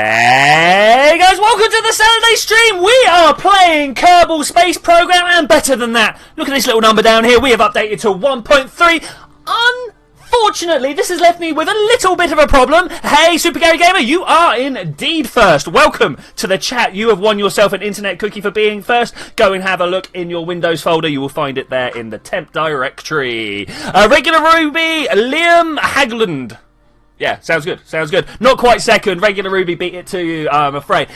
Hey guys, welcome to the Saturday stream. We are playing Kerbal Space Program, and better than that, look at this little number down here. We have updated to 1.3. Unfortunately, this has left me with a little bit of a problem. Hey, Super Gary Gamer, you are indeed first. Welcome to the chat. You have won yourself an internet cookie for being first. Go and have a look in your Windows folder. You will find it there in the temp directory. Regular Ruby, Liam Hagland. Yeah, sounds good. Sounds good. Not quite second. Regular Ruby beat it to you, I'm afraid.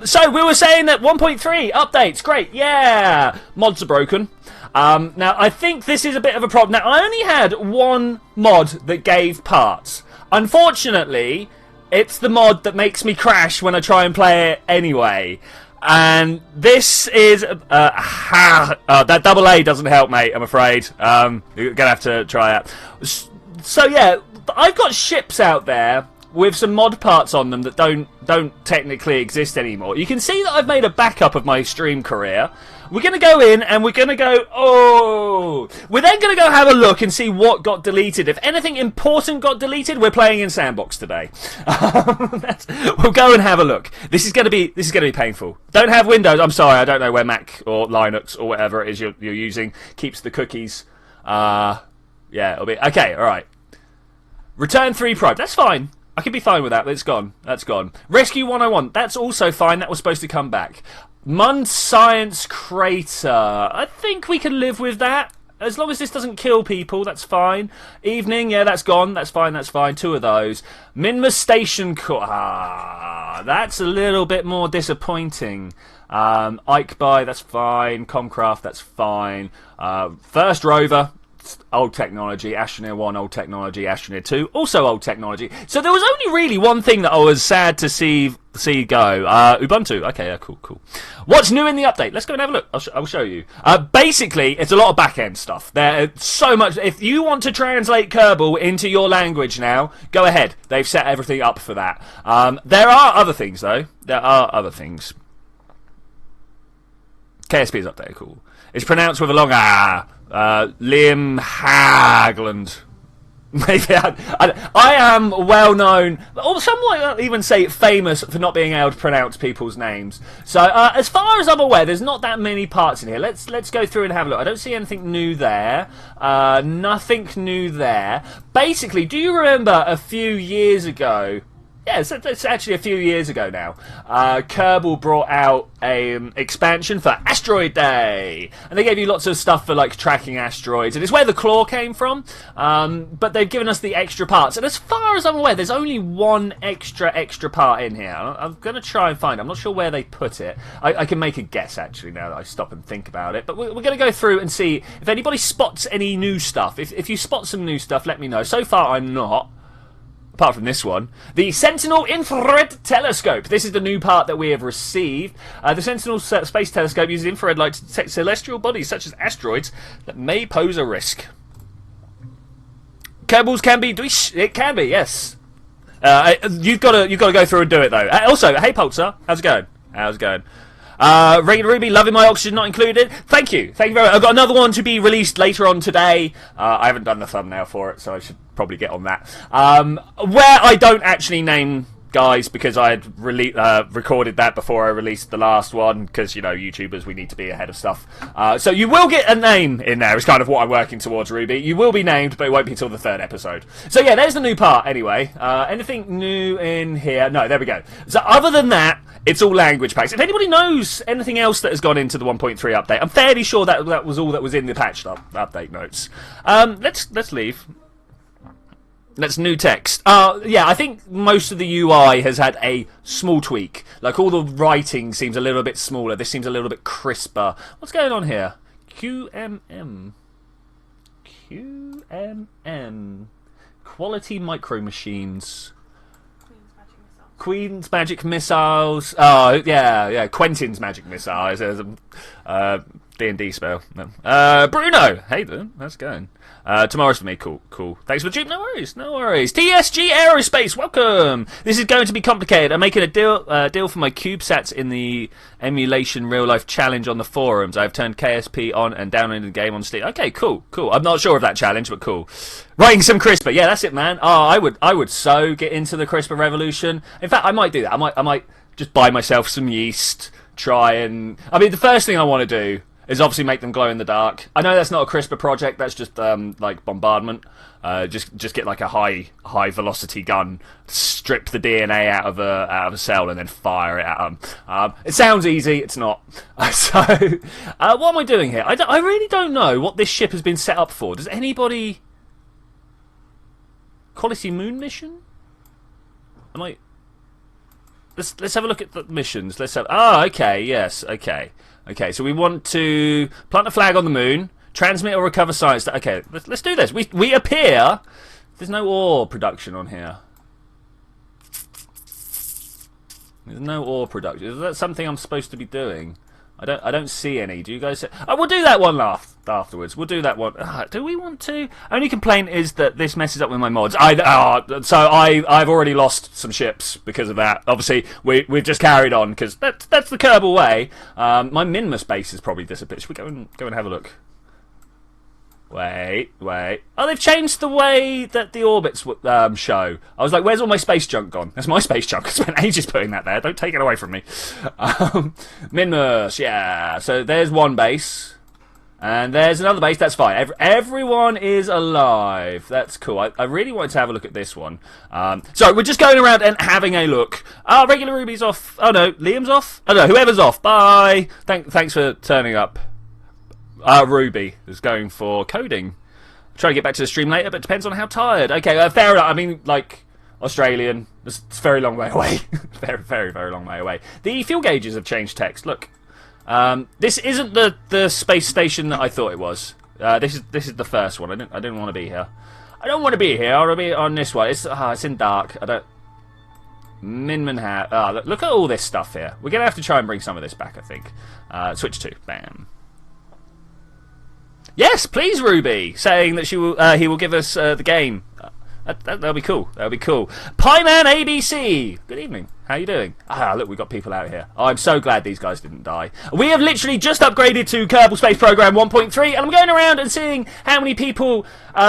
So we were saying that 1.3 updates. Great. Yeah. Mods are broken. Now, I think this is a bit of a problem. Now, I only had one mod that gave parts. Unfortunately, it's the mod that makes me crash when I try and play it anyway. And this is... that double A doesn't help, mate, I'm afraid. You're going to have to try it. So, yeah... I've got ships out there with some mod parts on them that don't technically exist anymore. You can see that I've made a backup of my stream career. We're going to go in and we're going to go... Oh! We're then going to go have a look and see what got deleted. If anything important got deleted, we're playing in Sandbox today. We'll go and have a look. This is going to be painful. Don't have Windows. I'm sorry, I don't know where Mac or Linux or whatever it is you're using keeps the cookies. Yeah, it'll be... Okay, alright. Return 3 probe. That's fine. I can be fine with that. It's gone. That's gone. Rescue 101. That's also fine. That was supposed to come back. Mund Science Crater. I think we can live with that. As long as this doesn't kill people, that's fine. Evening. Yeah, that's gone. That's fine. That's fine. 2 of those. Minma Station. That's a little bit more disappointing. Ike that's fine. Comcraft, that's fine. First rover. Old technology. Astroneer 1, old technology. Astroneer 2, also old technology. So there was only really one thing that I was sad to see go. Ubuntu. Okay, yeah, cool. What's new in the update? Let's go and have a look. I'll show you. Basically, it's a lot of back-end stuff. There's so much. If you want to translate Kerbal into your language now, go ahead. They've set everything up for that. There are other things, though. There are other things. KSP is updated. Cool. It's pronounced with a long Liam Hagland. Maybe I am well known, or some might even say famous for not being able to pronounce people's names. So as far as I'm aware, there's not that many parts in here. Let's go through and have a look. I don't see anything new there. Nothing new there. Basically, do you remember a few years ago? Yeah, it's actually a few years ago now. Kerbal brought out a expansion for Asteroid Day, and they gave you lots of stuff for like tracking asteroids, and it's where the claw came from. But they've given us the extra parts, and as far as I'm aware, there's only one extra part in here. I'm going to try and find it. I'm not sure where they put it. I can make a guess actually now that I stop and think about it. But we're going to go through and see if anybody spots any new stuff. If you spot some new stuff, let me know. So far, I'm not. Apart from this one, the Sentinel Infrared Telescope. This is the new part that we have received. The Sentinel Space Telescope uses infrared light to detect celestial bodies such as asteroids that may pose a risk. Kerbals can be... It can be, yes. You've got to go through and do it, though. Also, hey, Pulsar. How's it going? How's it going? Regular Ruby, loving my oxygen not included. Thank you very much. I've got another one to be released later on today. I haven't done the thumbnail for it, so I should probably get on that. Where I don't actually name guys because I had recorded that before I released the last one, because, you know, YouTubers, we need to be ahead of stuff. So you will get a name in there, is kind of what I'm working towards, Ruby. You will be named, but it won't be until the 3rd episode. So yeah, there's the new part anyway. Anything new in here? No, there we go. So other than that, it's all language packs. If anybody knows anything else that has gone into the 1.3 update, I'm fairly sure that was all that was in the patched update notes. Let's leave. That's new text. Yeah, I think most of the UI has had a small tweak. Like, all the writing seems a little bit smaller. This seems a little bit crisper. What's going on here? QMM. Quality Micro Machines. Queen's Magic Missiles. Oh, yeah. Quentin's Magic Missiles. D&D spell. No. Bruno! Hey, dude. How's it going? Tomorrow's for me. Cool. Thanks for the tube. No worries. TSG Aerospace, welcome! This is going to be complicated. I'm making a deal for my CubeSats in the emulation real-life challenge on the forums. I've turned KSP on and downloaded the game on Steam. Okay, cool. I'm not sure of that challenge, but cool. Writing some CRISPR. Yeah, that's it, man. Oh, I would so get into the CRISPR revolution. In fact, I might do that. I might just buy myself some yeast, try and... I mean, the first thing I want to do is obviously make them glow in the dark. I know that's not a CRISPR project, that's just like bombardment. Just get like a high velocity gun, strip the DNA out of a cell and then fire it at them. It sounds easy, it's not. So, what am I doing here? I really don't know what this ship has been set up for. Does anybody... Quality moon mission? Let's have a look at the missions. Okay, yes, okay. Okay, so we want to plant a flag on the moon, transmit or recover science. Okay, let's do this. We appear... There's no ore production on here. There's no ore production. Is that something I'm supposed to be doing? I don't see any. Do you guys? Oh, we'll do that one afterwards. We'll do that one. Do we want to? Only complaint is that this messes up with my mods. So I've already lost some ships because of that. Obviously, we've just carried on because that's the Kerbal way. My Minmus base is probably disappeared. Should we go and have a look? Wait. Oh, they've changed the way that the orbits show. I was like, where's all my space junk gone? That's my space junk. I spent ages putting that there. Don't take it away from me. Minmus, yeah. So there's one base. And there's another base. That's fine. Everyone is alive. That's cool. I really wanted to have a look at this one. So we're just going around and having a look. Regular Ruby's off. Oh, no. Liam's off? Oh, no. Whoever's off. Bye. Thanks for turning up. Ruby is going for coding. Try to get back to the stream later, but it depends on how tired. Okay, fair enough. I mean, like, Australian. It's a very long way away. very long way away. The fuel gauges have changed text. Look. This isn't the space station that I thought it was. This is the first one. I didn't want to be here. I don't want to be here. I want to be on this one. It's in dark. I don't... Minman hat. Look at all this stuff here. We're going to have to try and bring some of this back, I think. Switch to. Bam. Yes, please, Ruby, saying that he will give us the game. That'll be cool. That'll be cool. Pieman ABC. Good evening. How you doing? Look, we've got people out here. I'm so glad these guys didn't die. We have literally just upgraded to Kerbal Space Program 1.3, and I'm going around and seeing how many people,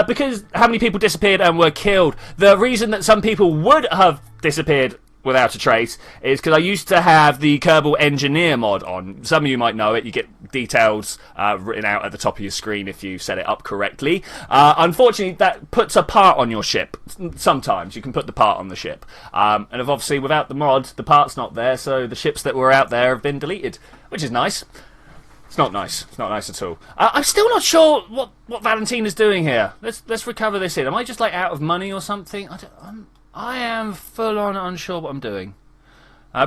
because how many people disappeared and were killed. The reason that some people would have disappeared without a trace is because I used to have the Kerbal Engineer mod on. Some of you might know it. You get details written out at the top of your screen if you set it up correctly. Unfortunately, that puts a part on your ship. Sometimes you can put the part on the ship. And obviously, without the mod, the part's not there, so the ships that were out there have been deleted, which is nice. It's not nice. It's not nice at all. I'm still not sure what Valentina's doing here. Let's recover this in. Am I just like out of money or something? I am full on unsure what I'm doing.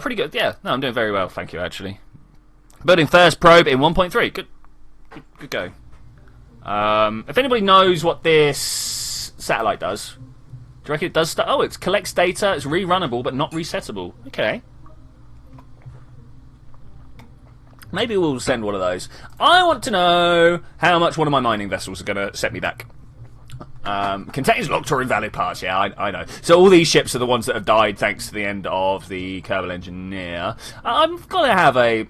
Pretty good. Yeah, no, I'm doing very well, thank you, actually. Building first probe in 1.3. Good go. If anybody knows what this satellite does, do you reckon it does stuff? Oh, it collects data, it's rerunnable, but not resettable. Okay. Maybe we'll send one of those. I want to know how much one of my mining vessels are going to set me back. Contains locked or invalid parts. Yeah, I know. So all these ships are the ones that have died thanks to the end of the Kerbal Engineer. I've got to have a...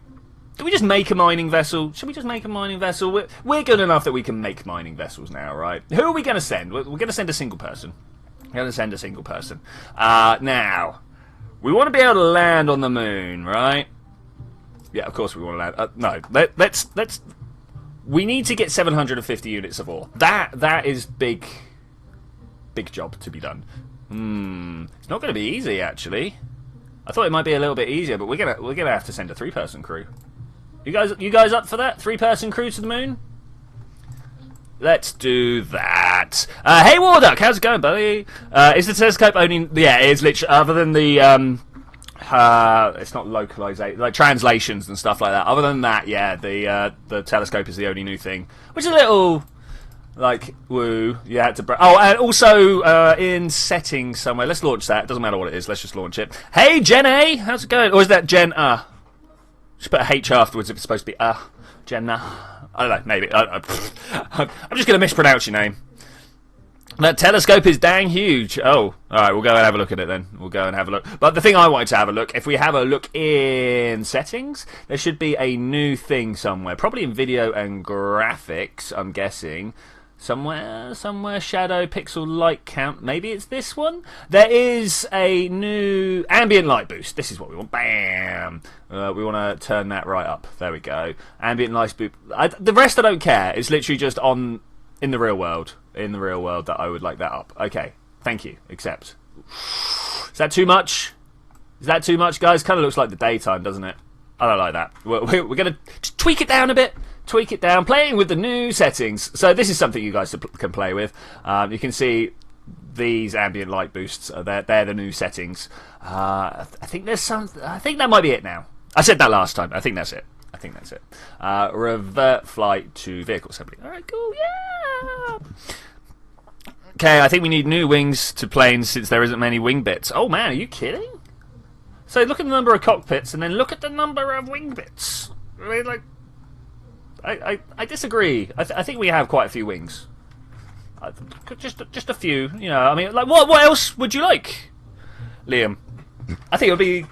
Do we just make a mining vessel? Should we just make a mining vessel? We're good enough that we can make mining vessels now, right? Who are we going to send? We're going to send a single person. We're going to send a single person. Now, we want to be able to land on the moon, right? Yeah, of course we want to land. No, let's... We need to get 750 units of ore. That is big job to be done. It's not going to be easy, actually. I thought it might be a little bit easier, but we're gonna have to send a 3-person crew. You guys up for that? 3-person crew to the moon? Let's do that. Hey Warduck, how's it going, buddy? Is the telescope only? Yeah, it is literally. Other than the it's not localization, like translations and stuff like that. Other than that, yeah, the telescope is the only new thing, which is a little like woo. You had to. Oh, and also in settings somewhere. Let's launch that. It doesn't matter what it is. Let's just launch it. Hey Jen A, how's it going? Or is that Jen? Just put a H afterwards if it's supposed to be Jen A. I don't know, maybe. I'm just going to mispronounce your name. That telescope is dang huge. Oh, alright, we'll go and have a look at it then. We'll go and have a look. But the thing I wanted to have a look, if we have a look in settings, there should be a new thing somewhere. Probably in video and graphics, I'm guessing. Somewhere, shadow, pixel, light count. Maybe it's this one? There is a new ambient light boost. This is what we want. Bam! We want to turn that right up. There we go. Ambient light boost. The rest I don't care. It's literally just on... in the real world that I would like that up. Okay, thank you. Accept. Is that too much? Is that too much, guys? Kind of looks like the daytime, doesn't it? I don't like that. We're going to just tweak it down a bit. Tweak it down. Playing with the new settings. So this is something you guys can play with. You can see these ambient light boosts. They're the new settings. I think there's some... I think that might be it now. I said that last time. I think that's it. Revert flight to vehicle assembly. Alright, cool, yeah! Okay, I think we need new wings to planes since there isn't many wing bits. Oh man, are you kidding? So look at the number of cockpits and then look at the number of wing bits. I mean, like... I disagree. I think we have quite a few wings. Just a few, you know. I mean, like, what else would you like, Liam? I think it would be...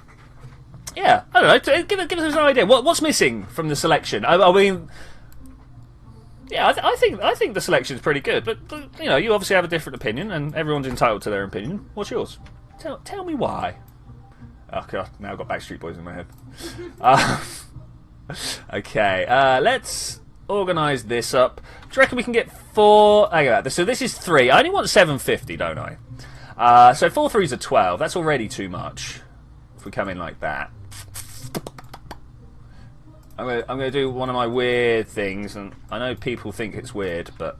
Yeah, I don't know. Give us an idea. What's missing from the selection? I mean, yeah, I think the selection's pretty good. But you know, you obviously have a different opinion, and everyone's entitled to their opinion. What's yours? Tell me why. Oh god, now I've got Backstreet Boys in my head. Okay, let's organise this up. Do you reckon we can get 4? So this is 3. I only want 750, don't I? So 4 threes are 12. That's already too much. If we come in like that. I'm gonna do one of my weird things, and I know people think it's weird, but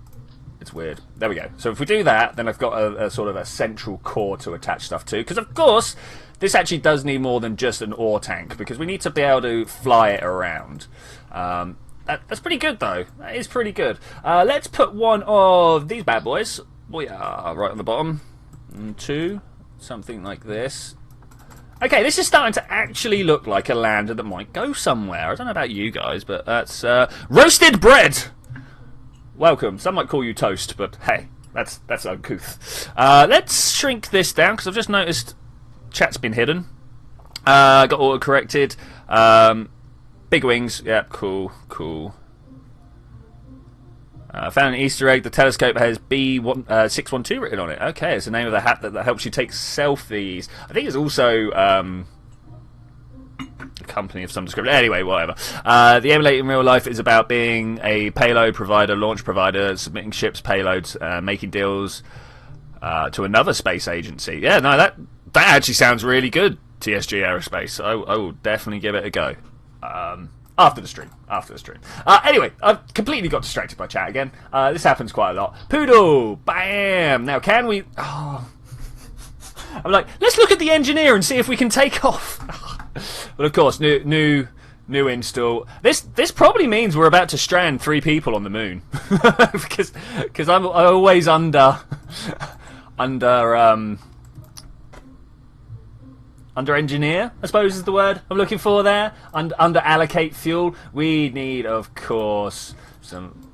it's weird. There we go. So if we do that, then I've got a sort of a central core to attach stuff to, because of course this actually does need more than just an ore tank, because we need to be able to fly it around. That's pretty good though. That is pretty good. Let's put one of these bad boys. Right on the bottom. 2, something like this. Okay, this is starting to actually look like a lander that might go somewhere. I don't know about you guys, but that's roasted bread. Welcome. Some might call you toast, but hey, that's uncouth. Let's shrink this down because I've just noticed chat's been hidden. Got auto corrected. Big wings. Yeah, cool. Found an Easter egg. The telescope has B612 written on it. Okay, it's the name of the hat that helps you take selfies. I think it's also a company of some description. Anyway, whatever. The emulate in real life is about being a payload provider, launch provider, submitting ships, payloads, making deals to another space agency. Yeah, no, that actually sounds really good, TSG Aerospace. I will definitely give it a go. After the stream. Anyway, I've completely got distracted by chat again. This happens quite a lot. Poodle! Bam! Now, can we... Oh. I'm like, let's look at the engineer and see if we can take off. But of course, new install. This probably means we're about to strand 3 people on the moon. because I'm always under engineer, I suppose is the word I'm looking for there. Under allocate fuel. We need, of course, some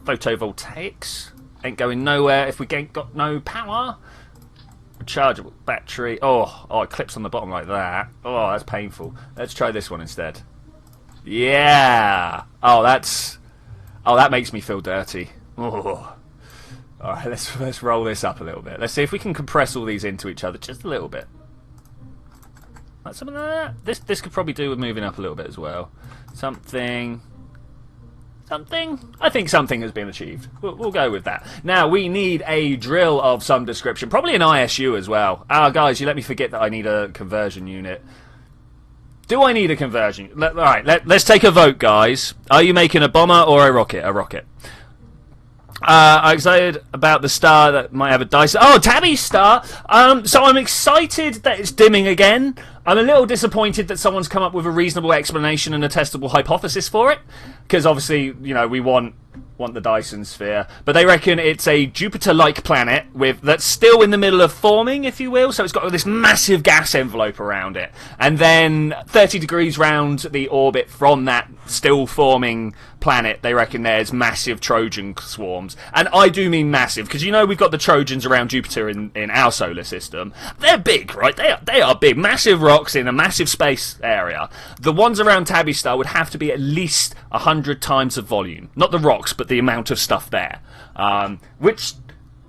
photovoltaics. Ain't going nowhere if we ain't got no power. Rechargeable battery. Oh, it clips on the bottom like that. Oh, that's painful. Let's try this one instead. Yeah. Oh, that makes me feel dirty. Oh. All right, let's roll this up a little bit. Let's see if we can compress all these into each other just a little bit. Like something like that. This could probably do with moving up a little bit as well. Something. I think something has been achieved. We'll go with that. Now, we need a drill of some description. Probably an ISU as well. Guys, you let me forget that I need a conversion unit. Do I need a conversion? Alright, let's take a vote, guys. Are you making a bomber or a rocket? A rocket. I'm excited about the star that might have a dice. Oh, Tabby's star! So I'm excited that it's dimming again. I'm a little disappointed that someone's come up with a reasonable explanation and a testable hypothesis for it. Because obviously, you know, we want want the Dyson sphere, but they reckon it's a Jupiter-like planet that's still in the middle of forming, if you will. So it's got this massive gas envelope around it, and then 30 degrees round the orbit from that still forming planet, they reckon there's massive Trojan swarms. And I do mean massive, because you know we've got the Trojans around Jupiter in our solar system. They're big, right? They are big, massive rocks in a massive space area. The ones around Tabby Star would have to be at least 100 times the volume, not the rocks, but the amount of stuff there, which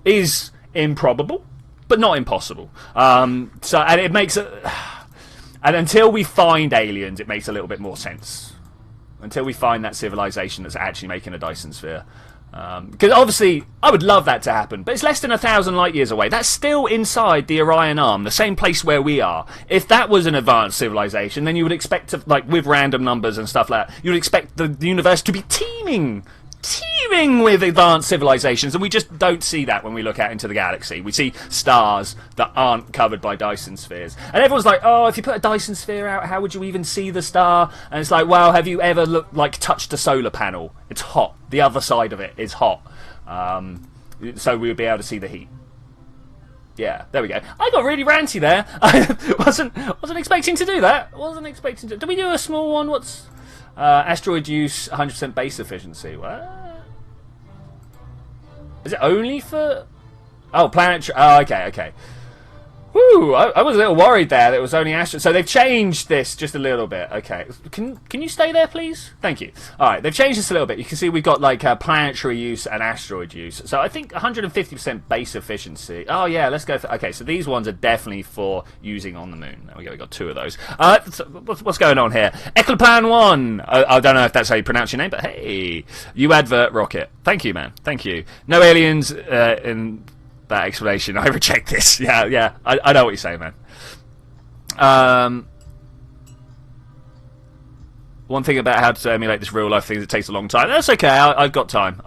is improbable, but not impossible. And it makes it, and until we find aliens, it makes a little bit more sense. Until we find that civilization that's actually making a Dyson sphere. Because obviously, I would love that to happen, but it's less than 1,000 light years away. That's still inside the Orion Arm, the same place where we are. If that was an advanced civilization, then you would expect to, like, with random numbers and stuff like that, you would expect the universe to be teeming with advanced civilizations, and we just don't see that when we look out into the galaxy. We see stars that aren't covered by Dyson spheres, and everyone's like, oh, if you put a Dyson sphere out, how would you even see the star? And it's like, well, have you ever touched a solar panel? It's hot. The other side of it is hot, so we would be able to see the heat. Yeah, there we go. I got really ranty there. I wasn't expecting to do that. Did we do a small one? What's asteroid use 100% base efficiency? What? Is it only for... Oh, planetary... Oh, okay. Whew, I was a little worried there that it was only asteroid. So they've changed this just a little bit. Okay, can you stay there, please? Thank you. All right, they've changed this a little bit. You can see we've got like planetary use and asteroid use. So I think 150% base efficiency. Oh yeah, let's go for... Okay, so these ones are definitely for using on the moon. There we go. We got 2 of those. So what's going on here? Ecloplan 1. I don't know if that's how you pronounce your name, but hey, you advert rocket. Thank you, man. Thank you. No aliens in that explanation. I reject this. Yeah. I know what you're saying, man. One thing about how to emulate this real life thing is it takes a long time. That's okay. I've got time.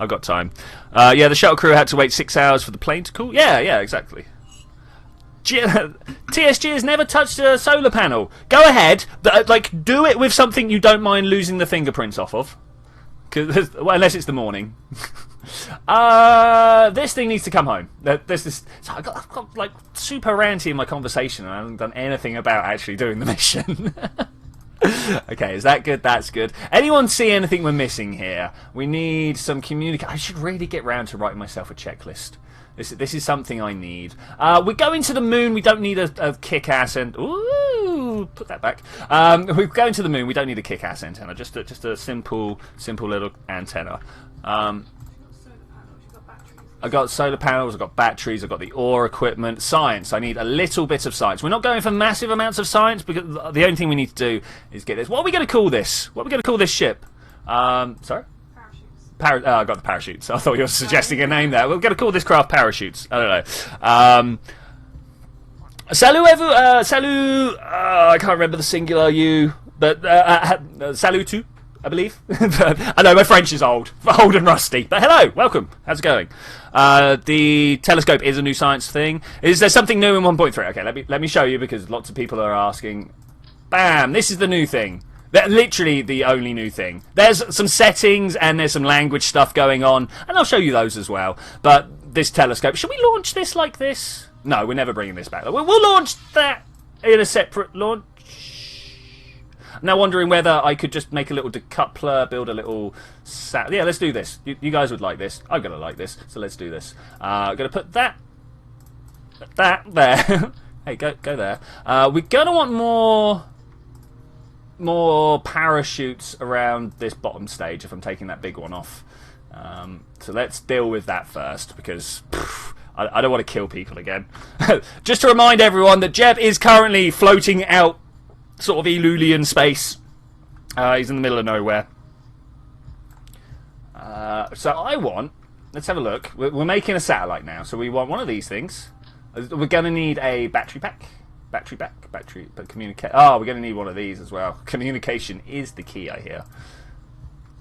Yeah, the shuttle crew had to wait 6 hours for the plane to cool. Yeah, exactly. TSG has never touched a solar panel. Go ahead. Do it with something you don't mind losing the fingerprints off of. Well, unless it's the morning. This thing needs to come home. So I've got like super ranty in my conversation, and I haven't done anything about actually doing the mission. Okay, is that good? That's good. Anyone see anything we're missing here? We need some communication. I should really get round to writing myself a checklist. This is something I need. We're going to the moon. We don't need a kick-ass and put that back. We're going to the moon. We don't need a kick-ass antenna. Just a simple little antenna. I've got solar panels, I've got batteries, I've got the ore equipment. Science, I need a little bit of science. We're not going for massive amounts of science, because the only thing we need to do is get this. What are we going to call this? What are we going to call this ship? Sorry? Parachutes. I got the parachutes. I thought you were suggesting a name there. We're going to call this craft parachutes. I don't know. Salut, I can't remember the singular you, but salut tu, I believe. I know my French is old and rusty. But hello, welcome. How's it going? The telescope is a new science thing. Is there something new in 1.3? Okay, let me show you, because lots of people are asking. Bam! This is the new thing. Literally the only new thing. There's some settings and there's some language stuff going on, and I'll show you those as well. But this telescope, should we launch this like this? No, we're never bringing this back. We'll launch that in a separate launch. I'm now wondering whether I could just make a little decoupler, build a little... Yeah, let's do this. You guys would like this. I'm going to like this, so let's do this. I'm going to put that there. Hey, go there. We're going to want more parachutes around this bottom stage if I'm taking that big one off. So let's deal with that first, because I don't want to kill people again. Just to remind everyone that Jeb is currently floating out sort of Elulian space. He's in the middle of nowhere. So I want... Let's have a look. We're making a satellite now, so we want one of these things. We're going to need a battery pack. But communicate. Oh, we're going to need one of these as well. Communication is the key, I hear.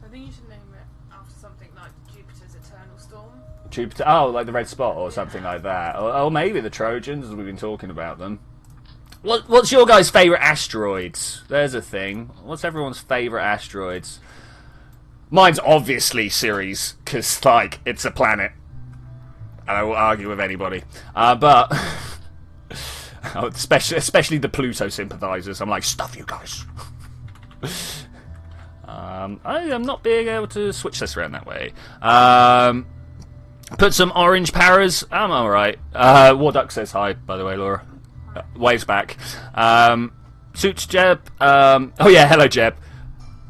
So I think you should name it after something like Jupiter's Eternal Storm. Jupiter, oh, like the red spot or something like that. Or maybe the Trojans, as we've been talking about them. What's your guys' favourite asteroids? There's a thing. What's everyone's favourite asteroids? Mine's obviously Ceres, because, like, it's a planet. And I will argue with anybody. But... especially the Pluto sympathizers. I'm like, stuff you guys. I am not being able to switch this around that way. Put some orange paras. I'm alright. War Duck says hi, by the way, Laura. Waves back. Suits Jeb. Oh yeah, hello Jeb.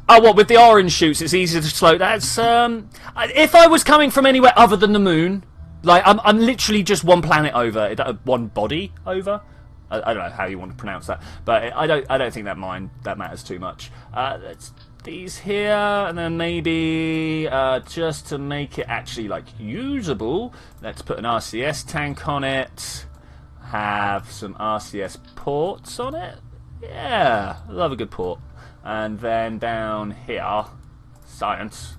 Oh, what, with the orange shoots, it's easier to slow. That's, if I was coming from anywhere other than the moon, like, I'm literally just one planet over, one body over. I don't know how you want to pronounce that, but I don't think that matters too much. Let's these here, and then maybe just to make it actually like usable, let's put an RCS tank on it. Have some RCS ports on it. Yeah, I love a good port. And then down here, science.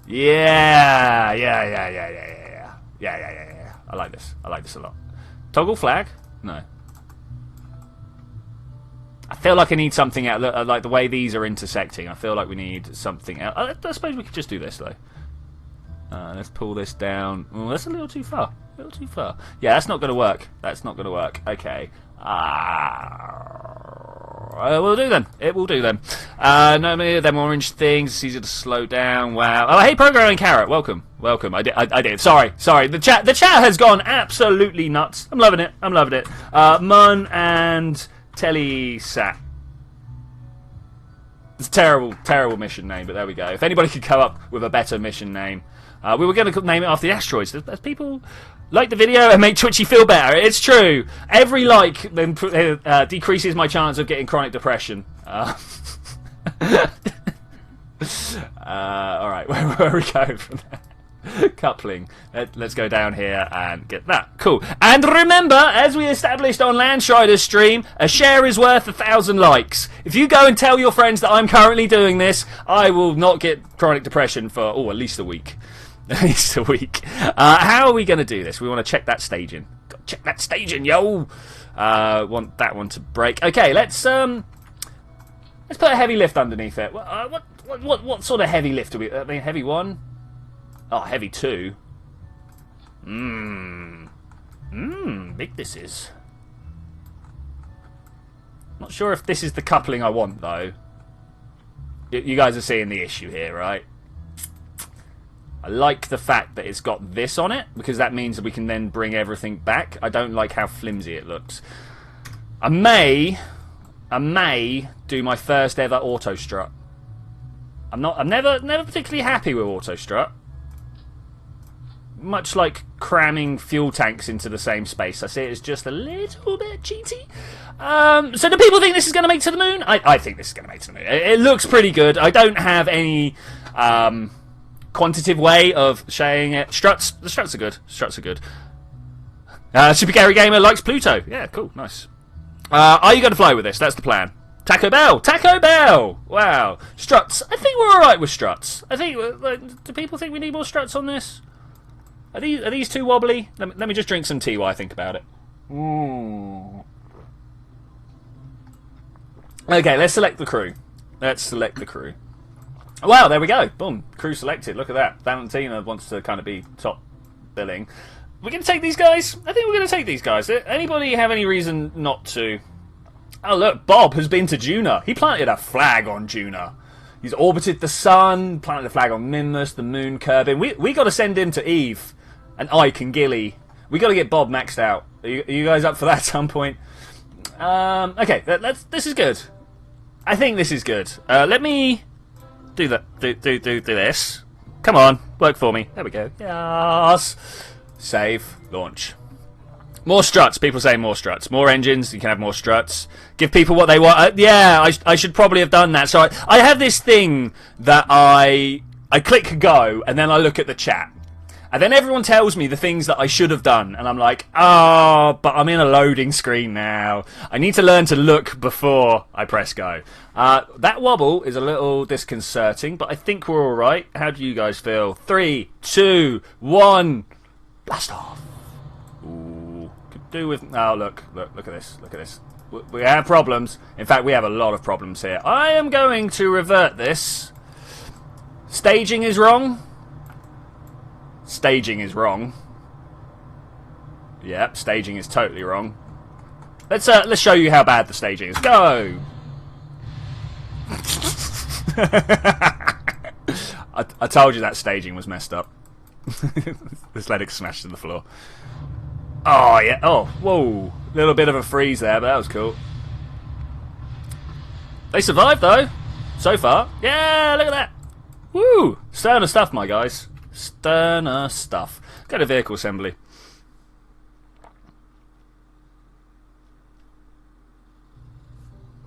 Yeah. I like this. I like this a lot. Toggle flag? No. I feel like I need something out. Like the way these are intersecting, I feel like we need something else. I suppose we could just do this though. Let's pull this down. Oh, that's a little too far. A little too far. Yeah, that's not going to work. That's not going to work. Okay. We'll do then. It will do then. No, them orange things. It's easier to slow down. Wow. Oh, hey, programming carrot. Welcome. Welcome. I did. Sorry. The chat has gone absolutely nuts. I'm loving it. Mun and Telesat. It's a terrible mission name, but there we go. If anybody could come up with a better mission name, we were going to name it after the asteroids. As people like the video and make Twitchy feel better. It's true. Every like then decreases my chance of getting chronic depression. All right, where are we going from there? Coupling. Let's go down here and get that. Cool. And remember, as we established on Landstrider's stream, a share is worth 1,000 likes. If you go and tell your friends that I'm currently doing this, I will not get chronic depression for at least a week. At least a week. How are we going to do this? We want to check that staging. Got to check that staging, yo. Want that one to break. Okay, let's put a heavy lift underneath it. What sort of heavy lift do we? I mean, heavy 1. Oh, heavy 2. Big this is. Not sure if this is the coupling I want though. You guys are seeing the issue here, right? I like the fact that it's got this on it, because that means that we can then bring everything back. I don't like how flimsy it looks. I may do my first ever auto strut. I'm never particularly happy with auto strut. Much like cramming fuel tanks into the same space. I see it as just a little bit cheaty. So do people think this is going to make it to the moon? I think this is going to make it to the moon. It looks pretty good. I don't have any quantitative way of showing it. The struts are good. Super Gary Gamer likes Pluto. Yeah, cool, nice. Are you going to fly with this? That's the plan. Taco Bell! Wow. Struts. I think we're alright with struts. I think, do people think we need more struts on this? Are these too wobbly? Let me just drink some tea while I think about it. Okay, let's select the crew. Wow, there we go. Boom. Crew selected. Look at that. Valentina wants to kind of be top billing. We're going to take these guys? I think we're going to take these guys. Anybody have any reason not to? Oh, look. Bob has been to Juna. He planted a flag on Juna. He's orbited the sun, planted a flag on Mimas, the moon, Kerbin. We got to send him to Eve and Ike and Gilly. We got to get Bob maxed out. Are you guys up for that at some point? Okay, this is good. I think this is good. Let me do that. Do this. Come on, work for me. There we go. Yes. Save. Launch. More struts. People say more struts. More engines. You can have more struts. Give people what they want. Yeah, I should probably have done that. So I have this thing that I click go and then I look at the chat. And then everyone tells me the things that I should have done. And I'm like, oh, but I'm in a loading screen now. I need to learn to look before I press go. That wobble is a little disconcerting, but I think we're all right. How do you guys feel? 3, 2, 1. Blast off. Ooh, could do with... Oh, look at this. Look at this. We have problems. In fact, we have a lot of problems here. I am going to revert this Staging is wrong. Staging is wrong. Yep, staging is totally wrong. Let's show you how bad the staging is. Go! I told you that staging was messed up. This Lennox smashed to the floor. Oh, yeah. Oh, whoa. Little bit of a freeze there, but that was cool. They survived, though. So far. Yeah, look at that. Woo! Sterner stuff, my guys. Sterner stuff. Go to vehicle assembly.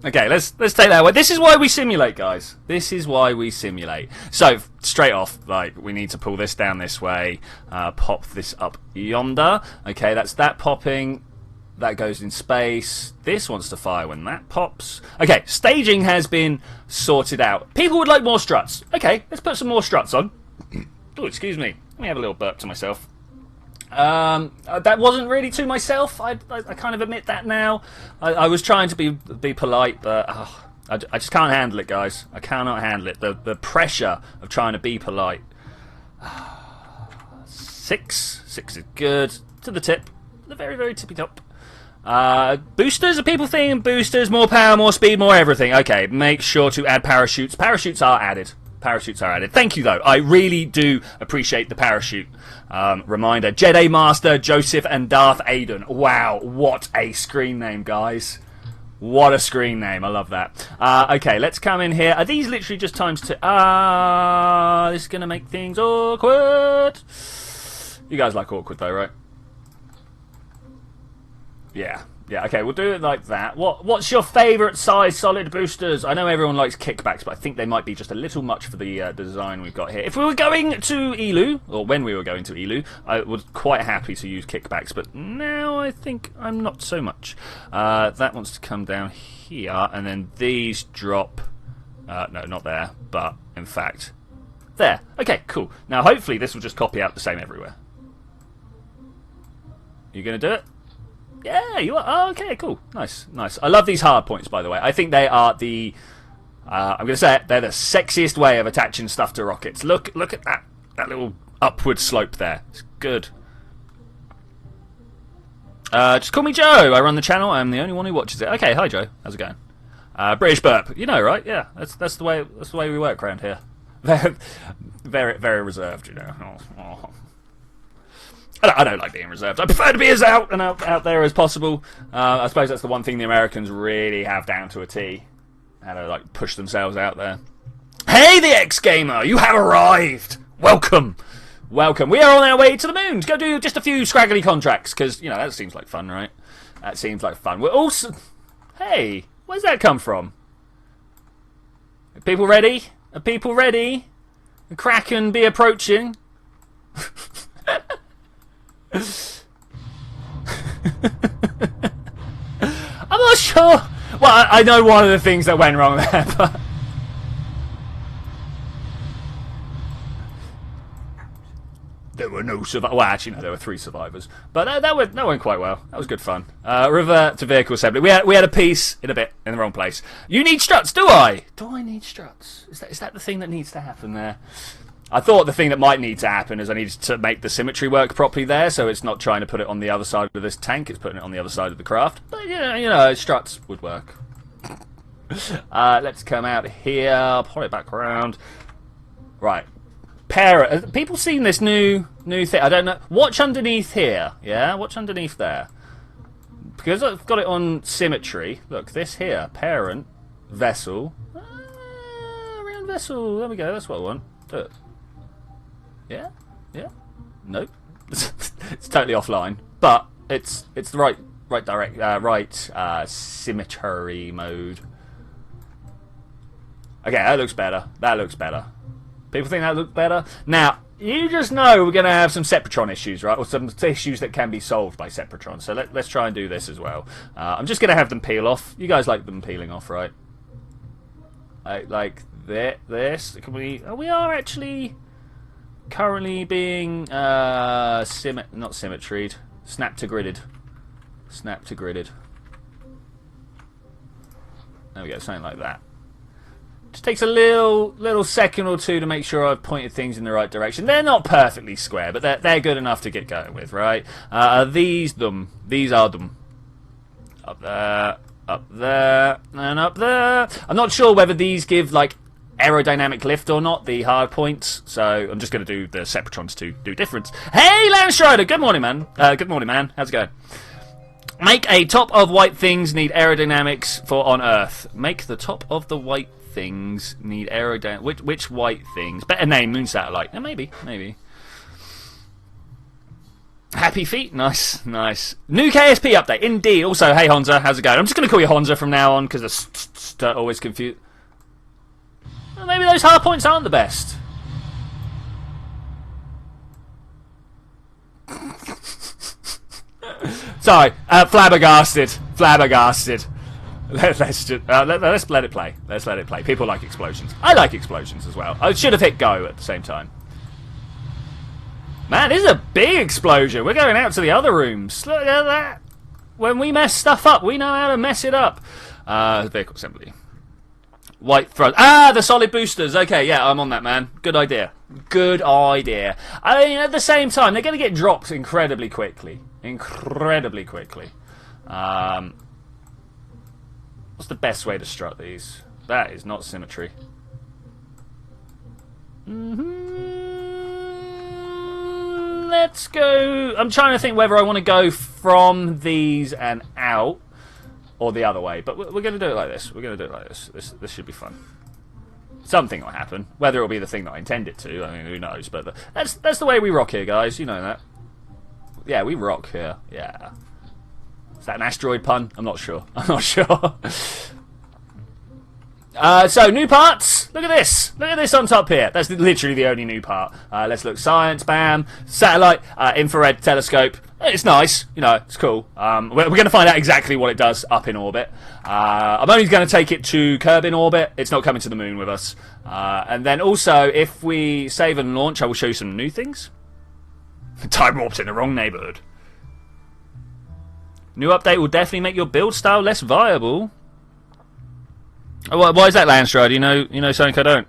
Okay, let's take that away. This is why we simulate, guys. This is why we simulate. So, straight off, like, we need to pull this down this way, pop this up yonder. Okay, that's that popping. That goes in space. This wants to fire when that pops. Okay, staging has been sorted out. People would like more struts. Okay, let's put some more struts on. Oh, excuse me. Let me have a little burp to myself. That wasn't really to myself. I kind of admit that now. I was trying to be polite, but I just can't handle it, guys. I cannot handle it. The pressure of trying to be polite. 6 is good. To the tip, the very, very tippy top. Boosters, are people thinking boosters? More power, more speed, more everything. Okay, make sure to add parachutes. Parachutes are added. Parachutes are added. Thank you, though. I really do appreciate the parachute. Reminder, Jedi Master, Joseph, and Darth Aiden. Wow, what a screen name, guys. What a screen name. I love that. Okay, let's come in here. Are these literally just times 2? This is going to make things awkward. You guys like awkward, though, right? Yeah. Yeah, okay, we'll do it like that. What's your favourite size solid boosters? I know everyone likes kickbacks, but I think they might be just a little much for the design we've got here. If we were going to Elu, or when we were going to Elu, I was quite happy to use kickbacks, but now I think I'm not so much. That wants to come down here, and then these drop... no, not there, but in fact, there. Okay, cool. Now hopefully this will just copy out the same everywhere. You going to do it? Yeah, you are. Oh, okay, cool. Nice, nice. I love these hard points, by the way. I think they are the... I'm going to say it. They're the sexiest way of attaching stuff to rockets. Look at that little upward slope there. It's good. Just call me Joe. I run the channel. I'm the only one who watches it. Okay, hi Joe. How's it going? British burp. You know, right? Yeah, that's the way we work around here. Very, very reserved, you know. Oh. I don't like being reserved. I prefer to be as out there as possible. I suppose that's the one thing the Americans really have down to a T. How to like push themselves out there. Hey, the X-Gamer! You have arrived! Welcome! Welcome. We are on our way to the moon to go do just a few scraggly contracts, because, you know, that seems like fun, right? That seems like fun. We're also... Hey, where's that come from? Are people ready? Are people ready? The Kraken be approaching. I'm not sure. Well, I know one of the things that went wrong there, but... There were no survivors. Well, actually, no, there were 3 survivors. But that went quite well. That was good fun. Revert to vehicle assembly. We had a piece in the wrong place. You need struts, do I? Do I need struts? Is that the thing that needs to happen there? I thought the thing that might need to happen is I needed to make the symmetry work properly there, so it's not trying to put it on the other side of this tank, it's putting it on the other side of the craft. But, you know, struts would work. Let's come out here, pull it back around. Right. Have people seen this new thing? I don't know. Watch underneath here, yeah? Watch underneath there. Because I've got it on symmetry. Look, this here, parent, vessel. Around vessel, there we go, that's what I want. Do it. Yeah? Yeah? Nope. It's totally offline, but it's the right symmetry mode. Okay, that looks better. That looks better. People think that looks better? Now, you just know we're going to have some Sepratron issues, right? Or some issues that can be solved by Sepratron. So let's try and do this as well. I'm just going to have them peel off. You guys like them peeling off, right? Like this. Can we? Oh, we are actually currently being not symmetried. Snap to gridded. Snap to gridded. There we go. Something like that. Just takes a little second or two to make sure I've pointed things in the right direction. They're not perfectly square, but they're good enough to get going with, right? Are these them? These are them. Up there, and up there. I'm not sure whether these give, like, aerodynamic lift or not, the hard points, so I'm just going to do the Separatrons to do difference. Hey, Landstrider! Good morning, man. Good morning, man. How's it going? Make a top of white things need aerodynamics for on Earth. Make the top of the white things need aerodynamics. Which white things? Better name, Moon Satellite. Maybe. Happy feet, nice. New KSP update, indeed. Also, hey Honza, how's it going? I'm just going to call you Honza from now on because it's always confused. Well, maybe those hard points aren't the best. Sorry, flabbergasted. Let's let it play. Let's let it play. People like explosions. I like explosions as well. I should have hit go at the same time. Man, this is a big explosion. We're going out to the other rooms. Look at that. When we mess stuff up, we know how to mess it up. Vehicle assembly. White front. The solid boosters. Okay, yeah, I'm on that, man. Good idea. I mean, at the same time, they're going to get dropped incredibly quickly. What's the best way to strut these? That is not symmetry. Let's go. I'm trying to think whether I want to go from these and out or the other way, but we're going to do it like this. This should be fun. Something will happen. Whether it'll be the thing that I intend it to, I mean, who knows? But that's the way we rock here, guys. You know that. Yeah, we rock here. Yeah. Is that an asteroid pun? I'm not sure. So, new parts. Look at this. Look at this on top here. That's literally the only new part. Let's look. Science, bam. Satellite, infrared telescope. It's nice. You know, it's cool. We're going to find out exactly what it does up in orbit. I'm only going to take it to Kerbin orbit. It's not coming to the moon with us. And then also, if we save and launch, I will show you some new things. Time warped in the wrong neighborhood. New update will definitely make your build style less viable. Oh, why is that, Landstrider? You know something I don't.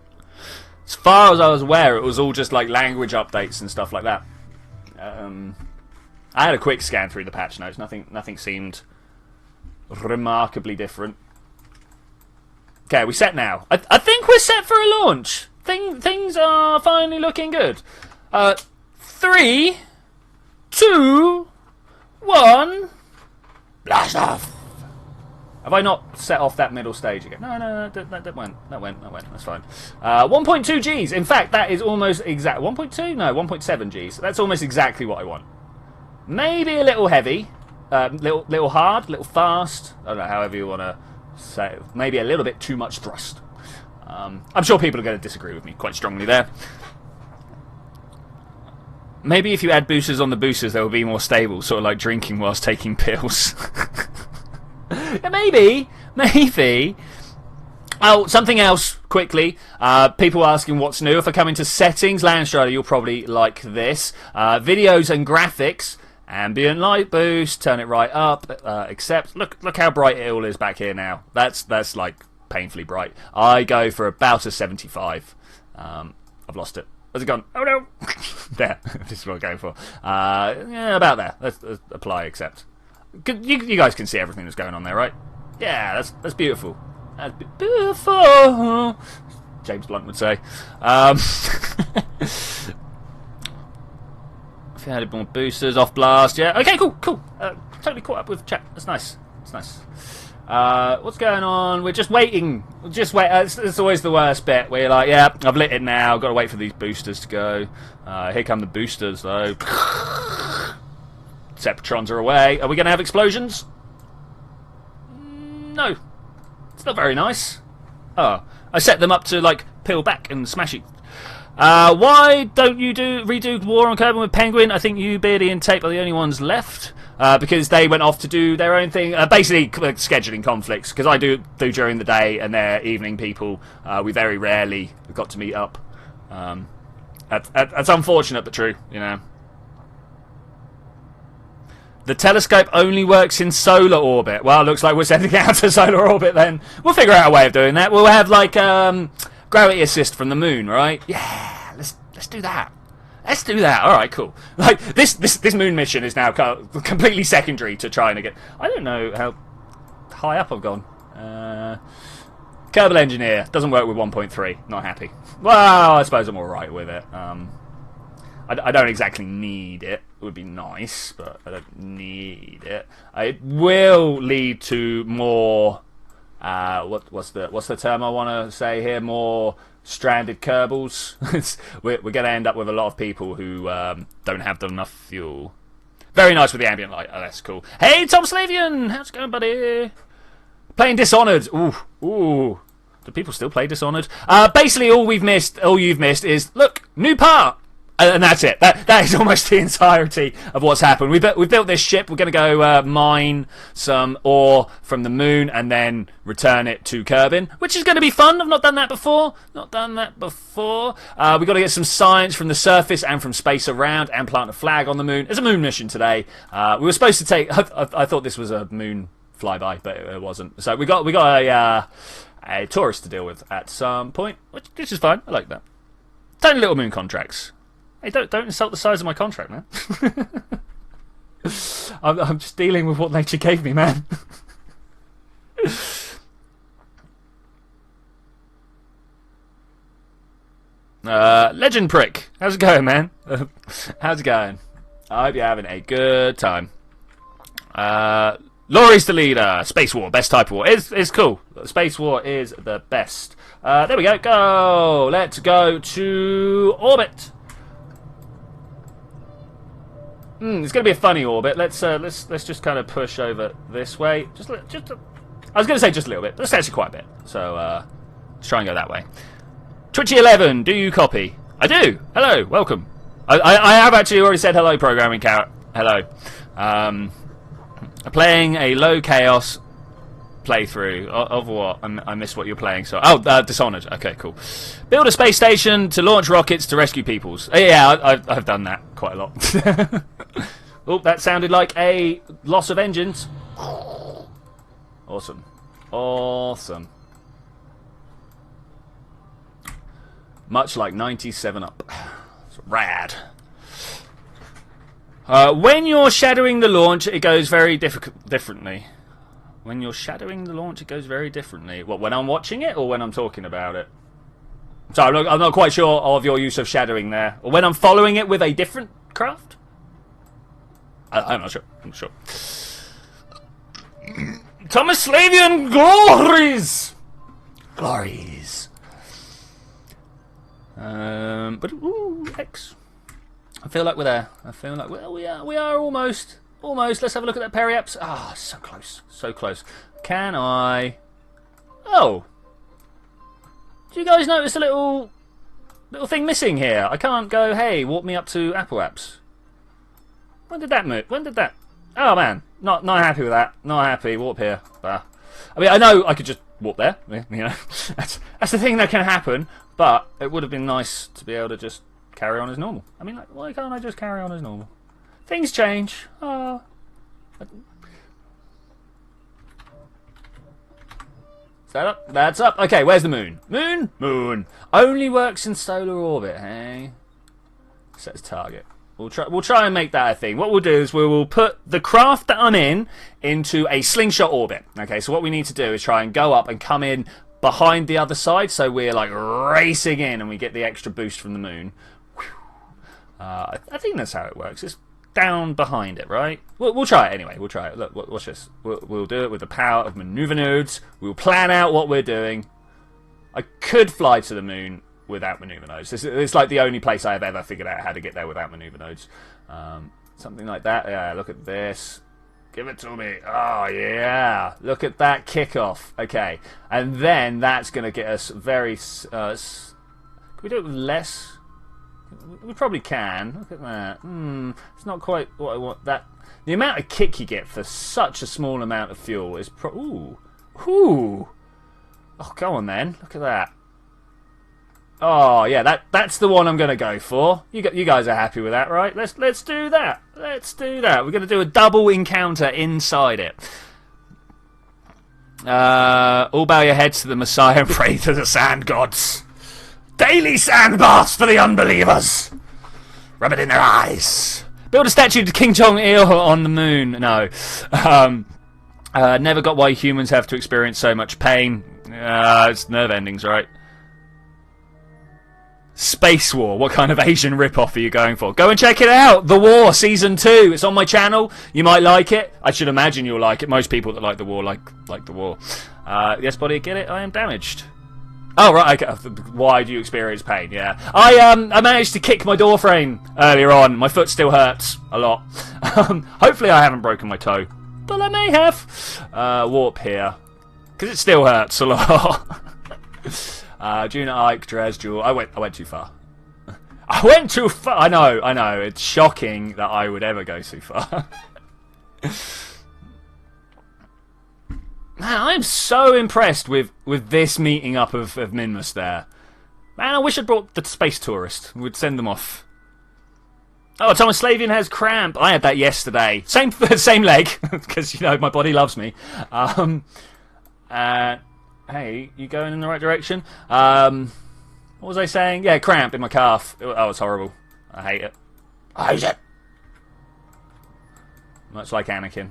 As far as I was aware, it was all just like language updates and stuff like that. I had a quick scan through the patch notes. Nothing seemed remarkably different. Okay, we set now. I think we're set for a launch. Things are finally looking good. 3, 2, 1. Blast off. Have I not set off that middle stage again? No, that went. That's fine. 1.2 Gs. In fact, that is almost exact. 1.2? No, 1.7 Gs. That's almost exactly what I want. Maybe a little heavy, little hard, little fast. I don't know, however you want to say it. Maybe a little bit too much thrust. I'm sure people are going to disagree with me quite strongly there. Maybe if you add boosters on the boosters, they will be more stable, sort of like drinking whilst taking pills. Yeah, maybe. Oh, something else, quickly. People asking what's new. If I come into settings, Landstrider, you'll probably like this. Videos and graphics. Ambient light boost. Turn it right up. Accept. Look how bright it all is back here now. That's like painfully bright. I go for about a 75. I've lost it. Has it gone? Oh no! There. This is what I'm going for. Yeah, about there. Let's apply accept. You guys can see everything that's going on there, right? Yeah, that's beautiful. That's beautiful. James Blunt would say. If you added more boosters, off blast, yeah. Okay, cool. Totally caught up with chat. That's nice. What's going on? We're just waiting. It's always the worst bit where you're like, yeah, I've lit it now. I've got to wait for these boosters to go. Here come the boosters, though. Separatrons are away. Are we going to have explosions? No. It's not very nice. Oh, I set them up to, like, peel back and smash it. Why don't you redo War on Kerbin with Penguin? I think you, Beardy, and Tape are the only ones left. Because they went off to do their own thing. Basically, scheduling conflicts. Because I do during the day, and they're evening people. We very rarely got to meet up. That's unfortunate, but true, you know. The telescope only works in solar orbit. Well, it looks like we're sending it out to solar orbit then. We'll figure out a way of doing that. We'll have like gravity assist from the moon, right? Yeah, let's do that. Let's do that. All right, cool. Like this moon mission is now completely secondary to trying to get. I don't know how high up I've gone. Kerbal engineer doesn't work with 1.3. Not happy. Well, I suppose I'm all right with it. I don't exactly need it. It would be nice, but I don't need it. It will lead to more. What's the term I want to say here? More stranded Kerbals. We're going to end up with a lot of people who don't have enough fuel. Very nice with the ambient light. Oh, that's cool. Hey, Tom Slavian, how's it going, buddy? Playing Dishonored. Ooh. Do people still play Dishonored? Basically, all you've missed is look, new part. And that's it. That is almost the entirety of what's happened. We've built this ship. We're going to go mine some ore from the moon and then return it to Kerbin, which is going to be fun. I've not done that before. We've got to get some science from the surface and from space around and plant a flag on the moon. It's a moon mission today. We were supposed to take... I thought this was a moon flyby, but it wasn't. So we got a tourist to deal with at some point, which is fine. I like that. Tiny little moon contracts. Hey, don't insult the size of my contract, man. I'm just dealing with what nature gave me, man. Legend Prick, how's it going, man? How's it going? I hope you're having a good time. Laurie's the leader. Space War, best type of war. It's cool. Space War is the best. There we go. Go. Let's go to orbit. It's going to be a funny orbit. Let's just kind of push over this way. I was going to say just a little bit, but it's actually quite a bit. So let's try and go that way. Twitchi 11, do you copy? I do. Hello, welcome. I have actually already said hello, programming carrot. Hello. Playing a low chaos playthrough of what? I missed what you're playing. So Dishonored. Okay, cool. Build a space station to launch rockets to rescue peoples. Yeah, I've done that quite a lot. Oh, that sounded like a loss of engines. Awesome. Much like 97 Up. It's rad. When you're shadowing the launch, it goes very differently. When you're shadowing the launch, it goes very differently. What, when I'm watching it or when I'm talking about it? So I'm not quite sure of your use of shadowing there. Or when I'm following it with a different craft? I'm not sure. Thomas Slavian glories! But X. I feel like we're there. We are almost. Let's have a look at that periaps. So close. Can I? Oh. Do you guys notice a little thing missing here? I can't go, hey, walk me up to Apple Apps. When did that move? Oh man, not happy with that. Not happy. Warp here. I mean, I know I could just warp there. You know, that's the thing that can happen. But it would have been nice to be able to just carry on as normal. I mean, like, why can't I just carry on as normal? Things change. Is that up? That's up. Okay, where's the moon? Moon. Only works in solar orbit, hey? Sets target. We'll try and make that a thing. What we'll do is we will put the craft that I'm in into a slingshot orbit. Okay, so what we need to do is try and go up and come in behind the other side, so we're like racing in and we get the extra boost from the moon. I think that's how it works. It's down behind it, right? We'll try it anyway. We'll try it. Look, watch this. We'll do it with the power of maneuver nodes. We'll plan out what we're doing. I could fly to the moon without maneuver nodes. It's like the only place I've ever figured out how to get there without maneuver nodes. Something like that. Yeah, look at this. Give it to me. Oh, yeah. Look at that kickoff. Okay. And then that's going to get us very... can we do it with less? We probably can. Look at that. It's not quite what I want. The amount of kick you get for such a small amount of fuel is... Ooh. Oh, go on then. Look at that. Oh yeah, that's the one I'm gonna go for. You guys are happy with that, right? Let's do that. Let's do that. We're gonna do a double encounter inside it. All bow your heads to the Messiah and pray to the sand gods. Daily sand baths for the unbelievers. Rub it in their eyes. Build a statue to King Jong-il on the moon. No. Never got why humans have to experience so much pain. It's nerve endings, right? Space War. What kind of Asian rip-off are you going for? Go and check it out. The War Season 2. It's on my channel. You might like it. I should imagine you'll like it. Most people that like the war like the war. Yes, buddy, get it? I am damaged. Oh, right. Okay. Why do you experience pain? Yeah. I managed to kick my door frame earlier on. My foot still hurts a lot. Hopefully I haven't broken my toe. But I may have. Warp here. Because it still hurts a lot. Juna, Ike, Drez, Jewel. I went too far. I went too far. I know. It's shocking that I would ever go too far. Man, I'm so impressed with this meeting up of Minmus there. Man, I wish I'd brought the space tourist. We'd send them off. Oh, Thomas Slavian has cramp. I had that yesterday. Same leg, because, you know, my body loves me. Hey, you going in the right direction? What was I saying? Yeah, cramp in my calf. Oh, it's horrible. I hate it. I hate it. Much like Anakin.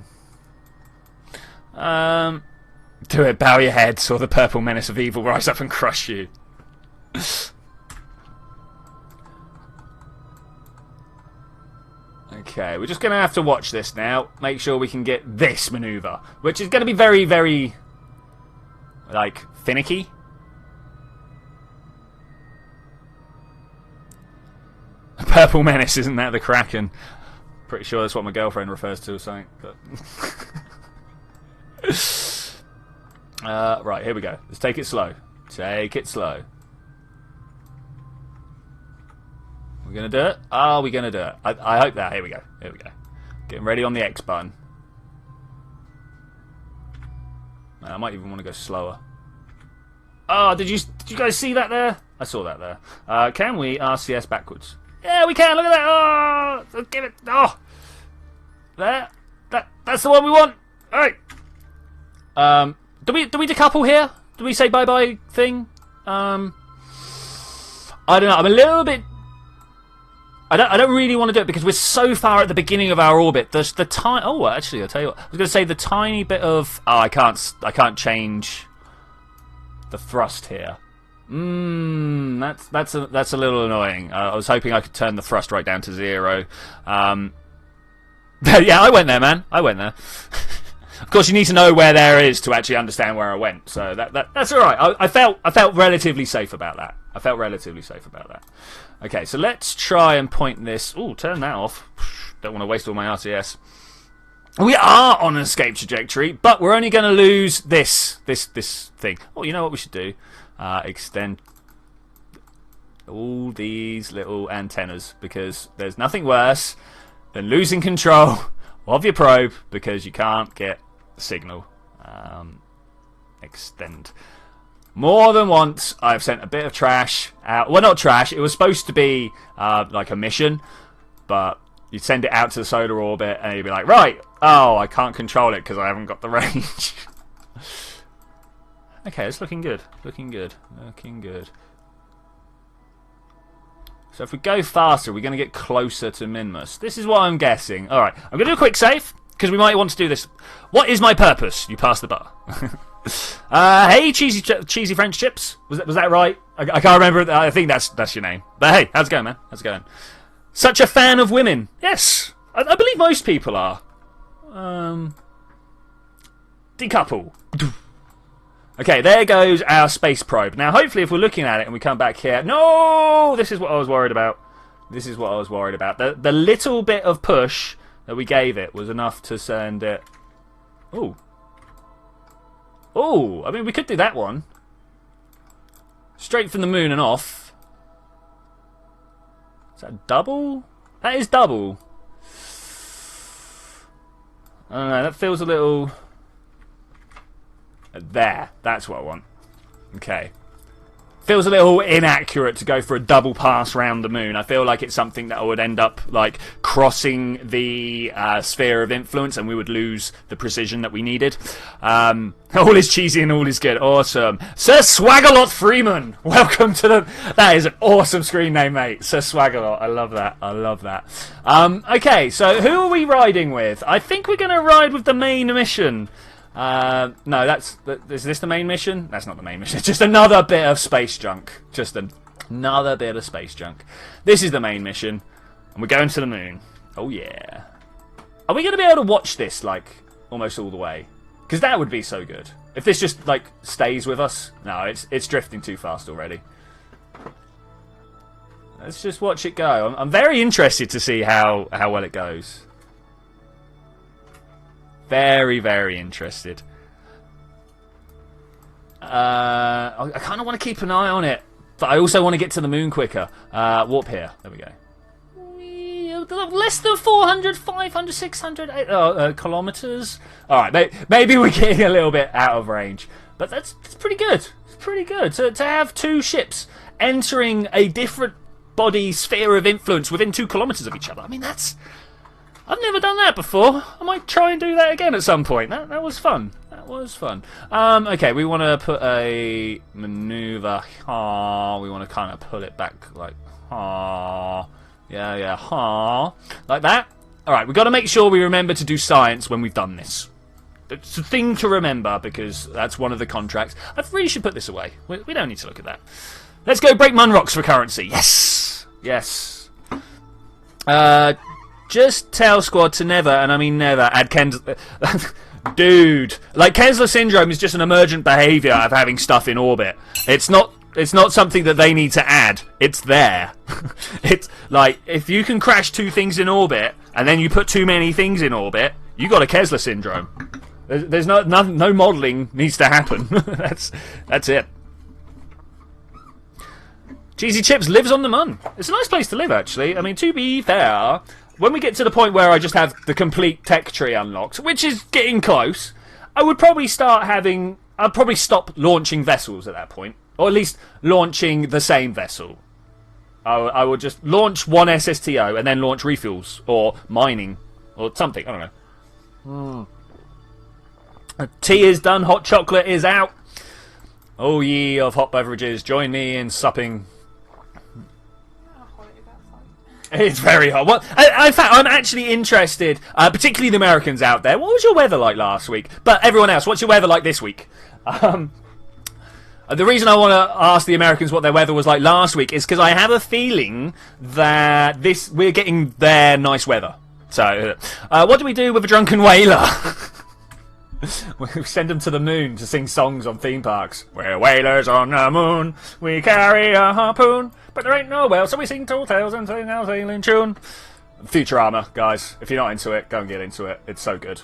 Do it, bow your heads, or the purple menace of evil rise up and crush you. Okay, we're just going to have to watch this now. Make sure we can get this maneuver, which is going to be very, very, like, finicky. Purple menace, isn't that the Kraken? Pretty sure that's what my girlfriend refers to as something. But right, here we go. Let's take it slow. Take it slow. We're going to do it? Are we going to do it? I hope that. Here we go. Here we go. Getting ready on the X button. I might even want to go slower. Oh, did you guys see that there? I saw that there. Can we RCS backwards? Yeah, we can. Look at that. Oh, give it. Oh, there. That's the one we want. All right. Do we decouple here? Do we say bye bye thing? I don't know. I'm a little bit. I don't really want to do it because we're so far at the beginning of our orbit. There's the tiny. Oh, actually, I'll tell you what. I was going to say the tiny bit of. Oh, I can't change the thrust here. That's a little annoying. I was hoping I could turn the thrust right down to 0. Yeah, I went there, man. I went there. Of course, you need to know where there is to actually understand where I went. So that's all right. I felt relatively safe about that. Okay, so let's try and point this. Ooh, turn that off. Don't want to waste all my RCS. We are on an escape trajectory, but we're only going to lose this thing. Oh, you know what we should do? Extend all these little antennas, because there's nothing worse than losing control of your probe because you can't get signal. Extend. More than once I've sent a bit of trash out. Well, not trash, it was supposed to be like a mission, but you'd send it out to the solar orbit and you'd be like, right, oh, I can't control it because I haven't got the range. Okay, it's looking good. Looking good. So if we go faster, we're going to get closer to Minmus. This is what I'm guessing. Alright, I'm going to do a quick save, because we might want to do this. What is my purpose? You pass the bar. Hey, cheesy French chips. Was that right? I can't remember. I think that's your name. But hey, how's it going, man? How's it going? Such a fan of women. Yes. I believe most people are. Decouple. Okay, there goes our space probe. Now, hopefully, if we're looking at it and we come back here... No! This is what I was worried about. The little bit of push that we gave it was enough to send it... Ooh. Ooh, I mean, we could do that one. Straight from the moon and off. Is that double? That is double. I don't know, that feels a little... There, that's what I want. Okay. feels a little inaccurate to go for a double pass round the moon. I feel like it's something that would end up like crossing the sphere of influence, and we would lose the precision that we needed. All is cheesy and all is good. Awesome. Sir Swagalot Freeman, welcome to the... That is an awesome screen name, mate. Sir Swagalot. I love that. I love that. Okay, so who are we riding with? I think we're going to ride with the main mission. No, is this the main mission? That's not the main mission. It's just another bit of space junk. Just another bit of space junk. This is the main mission, and we're going to the moon. Oh yeah. Are we going to be able to watch this like almost all the way? Because that would be so good. If this just like stays with us. No, it's drifting too fast already. Let's just watch it go. I'm very interested to see how well it goes. Very, very interested. I kind of want to keep an eye on it, but I also want to get to the moon quicker. Warp here. There we go. Less than 400, 500, 600 kilometers. All right, maybe we're getting a little bit out of range, but that's pretty good. It's pretty good to have two ships entering a different body sphere of influence within 2 kilometers of each other. I mean, I've never done that before. I might try and do that again at some point. That was fun. That was fun. Okay, we want to put a maneuver. We want to kind of pull it back like yeah, like that. All right, we've got to make sure we remember to do science when we've done this. It's a thing to remember because that's one of the contracts. I really should put this away. We don't need to look at that. Let's go break Munrocks for currency. Yes, yes. Just tell Squad to never, and I mean never, add Kensler... Dude. Like, Kensler Syndrome is just an emergent behaviour of having stuff in orbit. It's not something that they need to add. It's there. It's like, if you can crash 2 things in orbit, and then you put too many things in orbit, you got a Kensler Syndrome. There's no modelling needs to happen. That's it. Cheesy Chips lives on the Mun. It's a nice place to live, actually. I mean, to be fair... When we get to the point where I just have the complete tech tree unlocked, which is getting close, I would probably I'd probably stop launching vessels at that point. Or at least launching the same vessel. I would just launch one SSTO and then launch refuels. Or mining. Or something. I don't know. Tea is done. Hot chocolate is out. Oh ye of hot beverages, join me in supping. It's very hot. Well, in fact, I'm actually interested, particularly the Americans out there. What was your weather like last week? But everyone else, what's your weather like this week? The reason I want to ask the Americans what their weather was like last week is because I have a feeling that we're getting their nice weather. So, what do we do with a drunken whaler? We send them to the moon to sing songs on theme parks. We're whalers on the moon, we carry a harpoon, but there ain't no whale, so we sing tall tales and sing our sailing tune. Futurama, guys. If you're not into it, go and get into it. It's so good.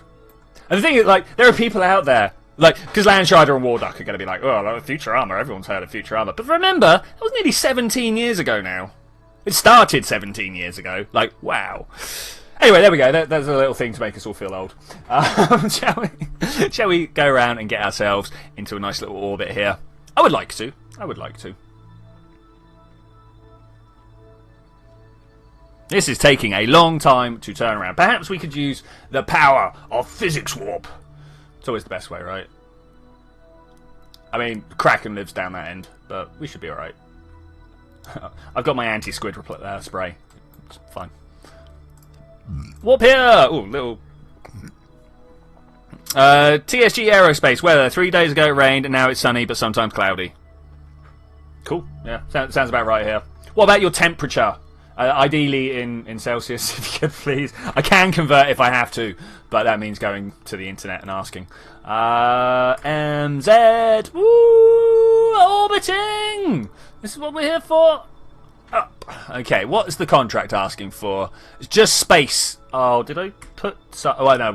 And the thing is, like, there are people out there, like, because Landstrider and Warduck are going to be like, oh, Futurama, everyone's heard of Futurama. But remember, it was nearly 17 years ago now. It started 17 years ago. Like, wow. Anyway, there we go. There's a little thing to make us all feel old. Shall we go around and get ourselves into a nice little orbit here? I would like to. This is taking a long time to turn around. Perhaps we could use the power of physics warp. It's always the best way, right? I mean, Kraken lives down that end, but we should be alright. I've got my anti-squid spray. It's fine. Warp here! Ooh, little... TSG Aerospace weather. 3 days ago it rained, and now it's sunny, but sometimes cloudy. Cool. Yeah, sounds about right here. What about your temperature? Ideally in Celsius, if you could please. I can convert if I have to, but that means going to the internet and asking. MZ! Woo! Orbiting! This is what we're here for. Up. Okay, what is the contract asking for? It's just space. Oh, did I put... Oh, no,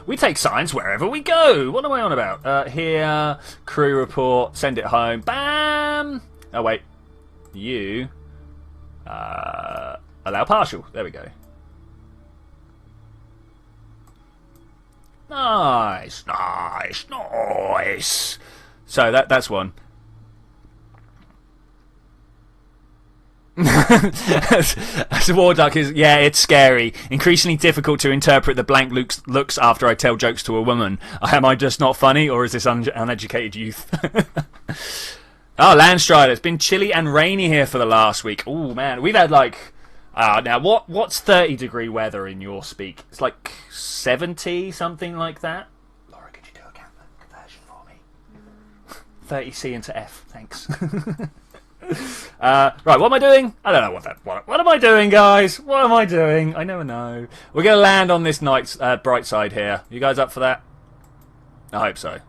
we take science wherever we go. What am I on about? Here, crew report, send it home. Bam! Oh, wait. You... allow partial. There we go. Nice, nice, nice. So that's one. As a war duck is, yeah, it's scary. Increasingly difficult to interpret the blank looks after I tell jokes to a woman. Am I just not funny, or is this uneducated youth? Oh, Landstrider, it's been chilly and rainy here for the last week. Oh man, we've had like now what's 30-degree weather in your speak? It's like 70, something like that. Laura, could you do a conversion for me? 30C into F, thanks. Right, what am I doing? I don't know what am I doing, guys? What am I doing? I never know. We're gonna land on this night's bright side here. You guys up for that? I hope so.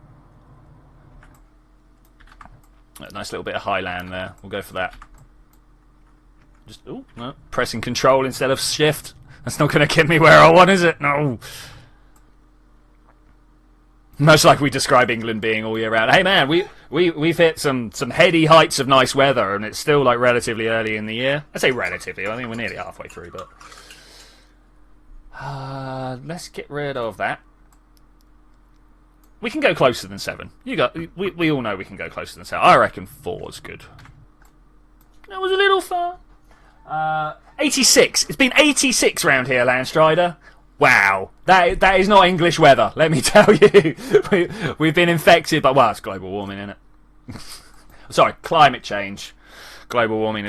A nice little bit of high land there. We'll go for that. Just no, pressing control instead of shift. That's not going to get me where I want, is it? No. Much like we describe England being all year round. Hey man, we've hit some heady heights of nice weather, and it's still like relatively early in the year. I say relatively. I think we're nearly halfway through, but let's get rid of that. We can go closer than 7. We all know we can go closer than 7. I reckon 4 is good. That was a little far. 86. It's been 86 round here, Landstrider. Wow, that is not English weather. Let me tell you, we've been infected by, well, it's global warming, isn't it? Sorry, climate change. Global warming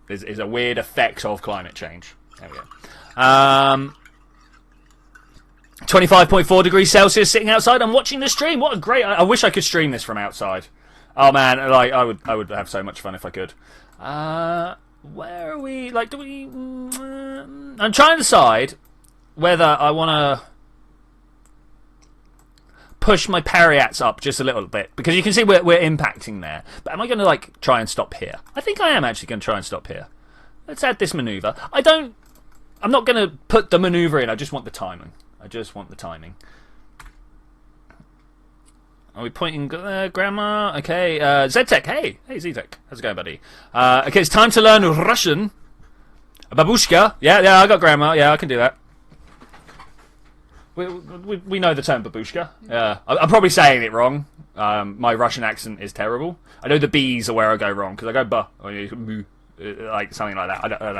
is a weird effect of climate change. There we go. 25.4 degrees Celsius sitting outside. I'm watching the stream. What a great... I wish I could stream this from outside. Oh man, like I would have so much fun if I could. Where are we? Like, do we... I'm trying to decide whether I want to push my Pariats up just a little bit, because you can see we're impacting there. But am I going to like try and stop here? I think I am actually going to try and stop here. Let's add this maneuver. I'm not going to put the maneuver in. I just want the timing. Are we pointing grammar? Okay, Ztech, hey Ztech, how's it going, buddy? Okay, it's time to learn Russian. Babushka, yeah, I got grammar, yeah, I can do that. We know the term babushka. Yeah, I'm probably saying it wrong. My Russian accent is terrible. I know the B's are where I go wrong, because I go ba, or like something like that. I don't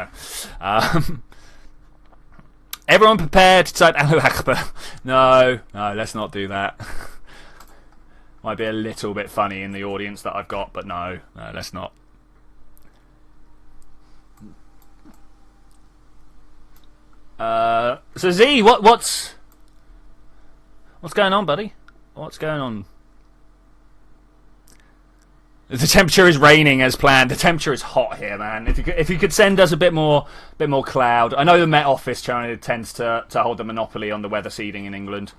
know. Everyone prepared to type Allahu Akbar. No, let's not do that. Might be a little bit funny in the audience that I've got, but no, let's not. So Z, what's going on, buddy? What's going on? The temperature is raining as planned. The temperature is hot here, man. If you could send us a bit more cloud. I know the Met Office tends to hold the monopoly on the weather seeding in England.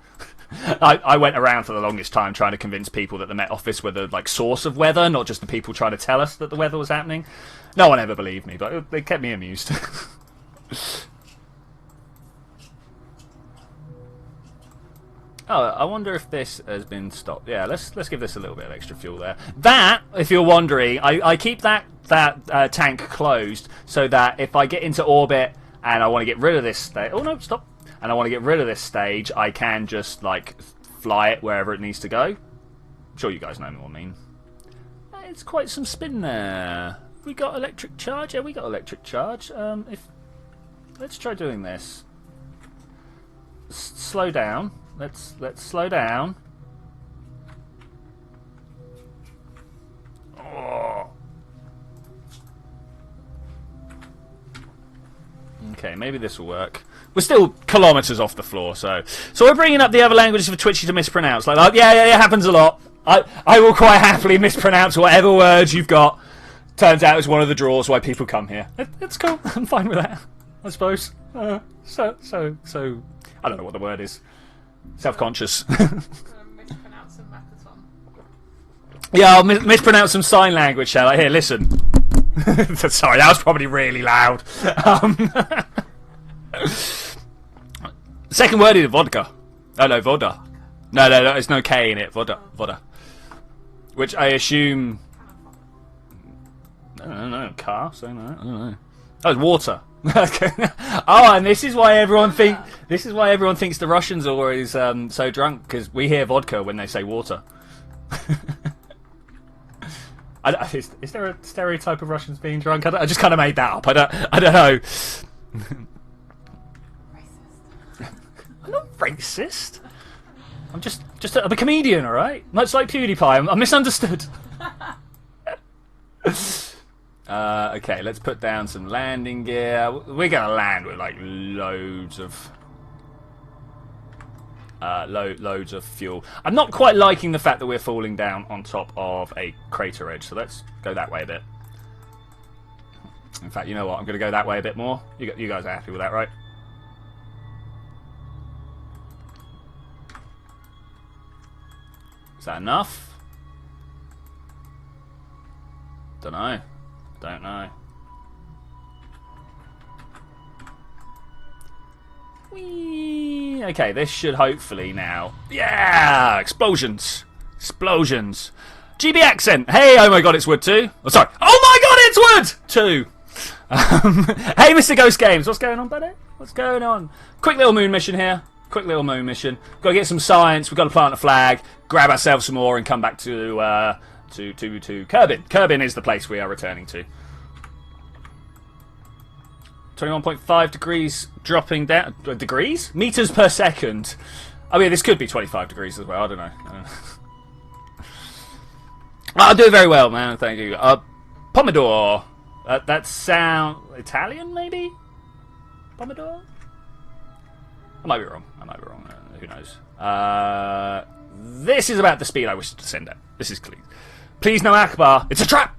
I went around for the longest time trying to convince people that the Met Office were the like source of weather, not just the people trying to tell us that the weather was happening. No one ever believed me, but they kept me amused. Oh, I wonder if this has been stopped. Yeah, let's give this a little bit of extra fuel there. That, if you're wondering, I keep that tank closed so that if I get into orbit and I want to get rid of this stage... Oh, no, stop. And I want to get rid of this stage, I can just, like, fly it wherever it needs to go. I'm sure you guys know what I mean. It's quite some spin there. We got electric charge? Yeah, we got electric charge. Let's try doing this. Slow down. Let's slow down. Oh. Okay, maybe this will work. We're still kilometers off the floor, so we're bringing up the other languages for Twitchy to mispronounce. Like, yeah, it happens a lot. I will quite happily mispronounce whatever words you've got. Turns out it's one of the draws why people come here. It's cool. I'm fine with that, I suppose. So I don't know what the word is. Self-conscious. Mispronounce some Makaton. Yeah, I'll mispronounce some sign language, shall I? Here, listen. Sorry, that was probably really loud. Second word is vodka. Oh no, voda. No, there's no K in it. Voda. Which I assume... I don't know, car, saying that. I don't know. Oh, it's water. Oh, and this is why everyone thinks the Russians are always so drunk, because we hear vodka when they say water. Is there a stereotype of Russians being drunk? I just kind of made that up. I don't know. Racist. I'm not racist. I'm a comedian, all right? Much like PewDiePie, I'm misunderstood. Okay, let's put down some landing gear. We're gonna land with like loads of fuel. I'm not quite liking the fact that we're falling down on top of a crater edge, so let's go that way a bit. In fact, you know what? I'm going to go that way a bit more. You guys are happy with that, right? Is that enough? Don't know. Don't know. Whee! Okay, this should hopefully now. Yeah! Explosions! Explosions! GB Accent! Hey, oh my god, it's Wood 2. Oh, sorry. Oh my god, it's Wood 2! Hey, Mr. Ghost Games, what's going on, buddy? What's going on? Quick little moon mission here. Quick little moon mission. Got to get some science. We've got to plant a flag, grab ourselves some more, and come back to Kerbin. Kerbin is the place we are returning to. 21.5 degrees dropping down. Degrees? Meters per second. I mean, this could be 25 degrees as well. I don't know. I'll do very well, man. Thank you. Pomodoro. That sound Italian, maybe? Pomodoro? I might be wrong. Who knows? This is about the speed I wish to send at. This is clean. Please, no Akbar. It's a trap!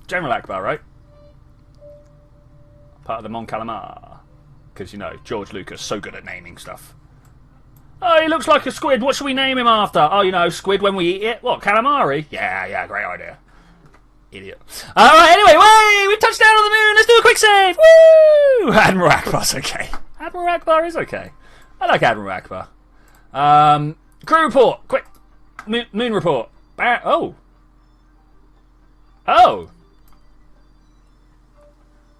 General Akbar, right? Part of the Mon Calamar. Because, you know, George Lucas, so good at naming stuff. Oh, he looks like a squid. What should we name him after? Oh, you know, squid when we eat it. What, calamari? Yeah, great idea. Idiot. Alright, anyway, way! We've touched down on the moon. Let's do a quick save. Woo! Admiral Akbar's okay. Admiral Akbar is okay. I like Admiral Akbar. Crew report. Quick. Moon report. Oh.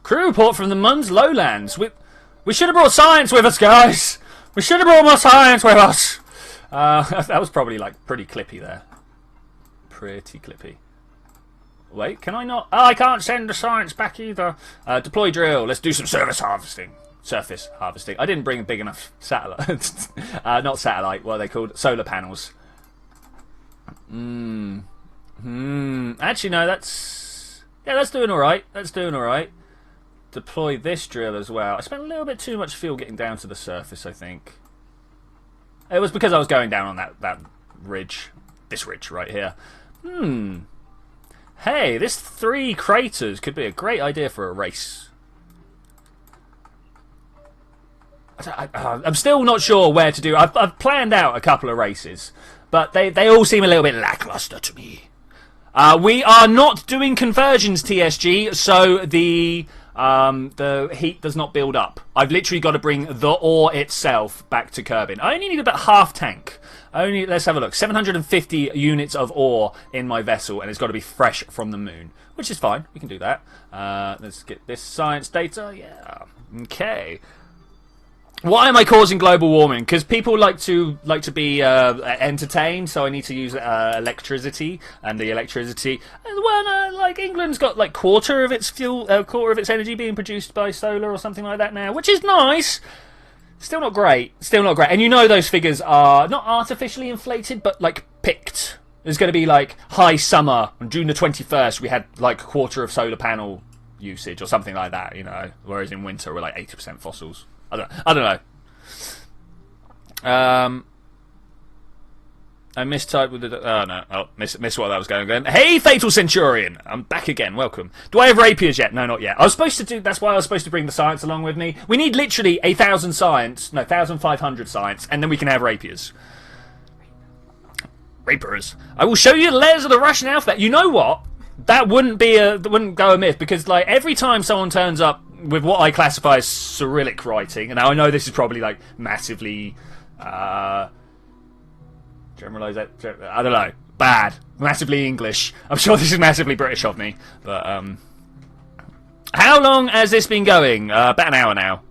Crew report from the Mun's lowlands. We should have brought science with us, guys. We should have brought more science with us. That was probably like pretty clippy there. Pretty clippy. Wait, can I not? Oh, I can't send the science back either. Deploy drill. Let's do some surface harvesting. I didn't bring a big enough satellite. Not satellite. What are they called? Solar panels. Actually, no. That's doing all right. Deploy this drill as well. I spent a little bit too much fuel getting down to the surface, I think. It was because I was going down on that ridge. This ridge right here. Hey, this 3 craters could be a great idea for a race. I'm still not sure where to do. I've planned out a couple of races, but they all seem a little bit lackluster to me. We are not doing conversions, TSG, so the heat does not build up. I've literally got to bring the ore itself back to Kerbin. I only need about half tank. Let's have a look. 750 units of ore in my vessel, and it's got to be fresh from the moon, which is fine. We can do that. Let's get this science data. Yeah. Okay. Why am I causing global warming? Because people like to be entertained, so I need to use electricity, and the electricity. Well, like England's got like quarter of its energy being produced by solar or something like that now, which is nice. Still not great. And you know those figures are not artificially inflated, but like picked. There's going to be like high summer on June the 21st. We had like a quarter of solar panel usage or something like that, you know. Whereas in winter we're like 80% fossils. I don't know. I mistyped with the... Oh, no. Oh, miss what that was going on. Hey, Fatal Centurion! I'm back again. Welcome. Do I have rapiers yet? No, not yet. I was supposed to do... That's why I was supposed to bring the science along with me. We need literally 1,000 science. No, 1,500 science. And then we can have rapiers. Rapers. I will show you the letters of the Russian alphabet. You know what? That wouldn't go amiss, because like every time someone turns up with what I classify as Cyrillic writing, and now I know this is probably like massively generalised. I don't know, bad, massively English. I'm sure this is massively British of me, but how long has this been going? About an hour now.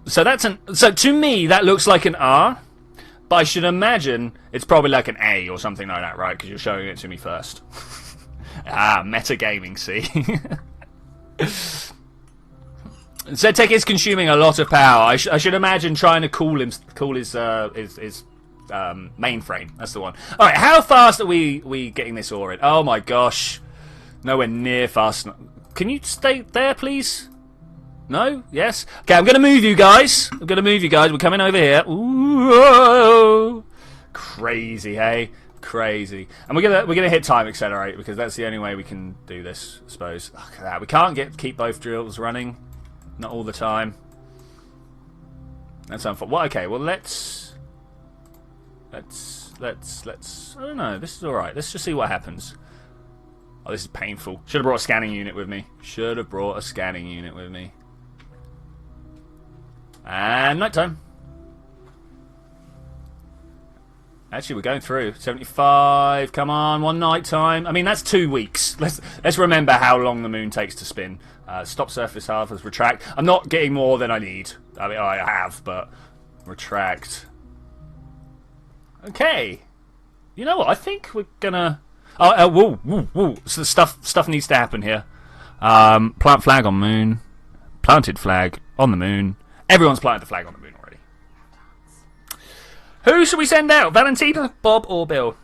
So so to me that looks like an R. But I should imagine it's probably like an A or something like that, right? Because you're showing it to me first. Metagaming, see? Zedtech is consuming a lot of power. I should imagine trying to cool his mainframe. That's the one. All right, how fast are we getting this ore in? Oh my gosh, nowhere near fast. Can you stay there, please? No? Yes? Okay, I'm going to move you guys. We're coming over here. Ooh, crazy, hey? Crazy. And we're gonna hit time accelerate because that's the only way we can do this, I suppose. Look at that. We can't keep both drills running. Not all the time. That's unfortunate. Well, okay, well let's I don't know, this is alright. Let's just see what happens. Oh, this is painful. Should have brought a scanning unit with me. And nighttime. Actually, we're going through 75. Come on, one night time. I mean, that's 2 weeks. Let's remember how long the moon takes to spin. Stop surface half as retract. I'm not getting more than I need. I mean, I have, but retract. Okay. You know what? I think we're gonna. Whoa. So stuff needs to happen here. Plant flag on moon. Planted flag on the moon. Everyone's planted the flag on the moon already. Who should we send out? Valentina, Bob, or Bill?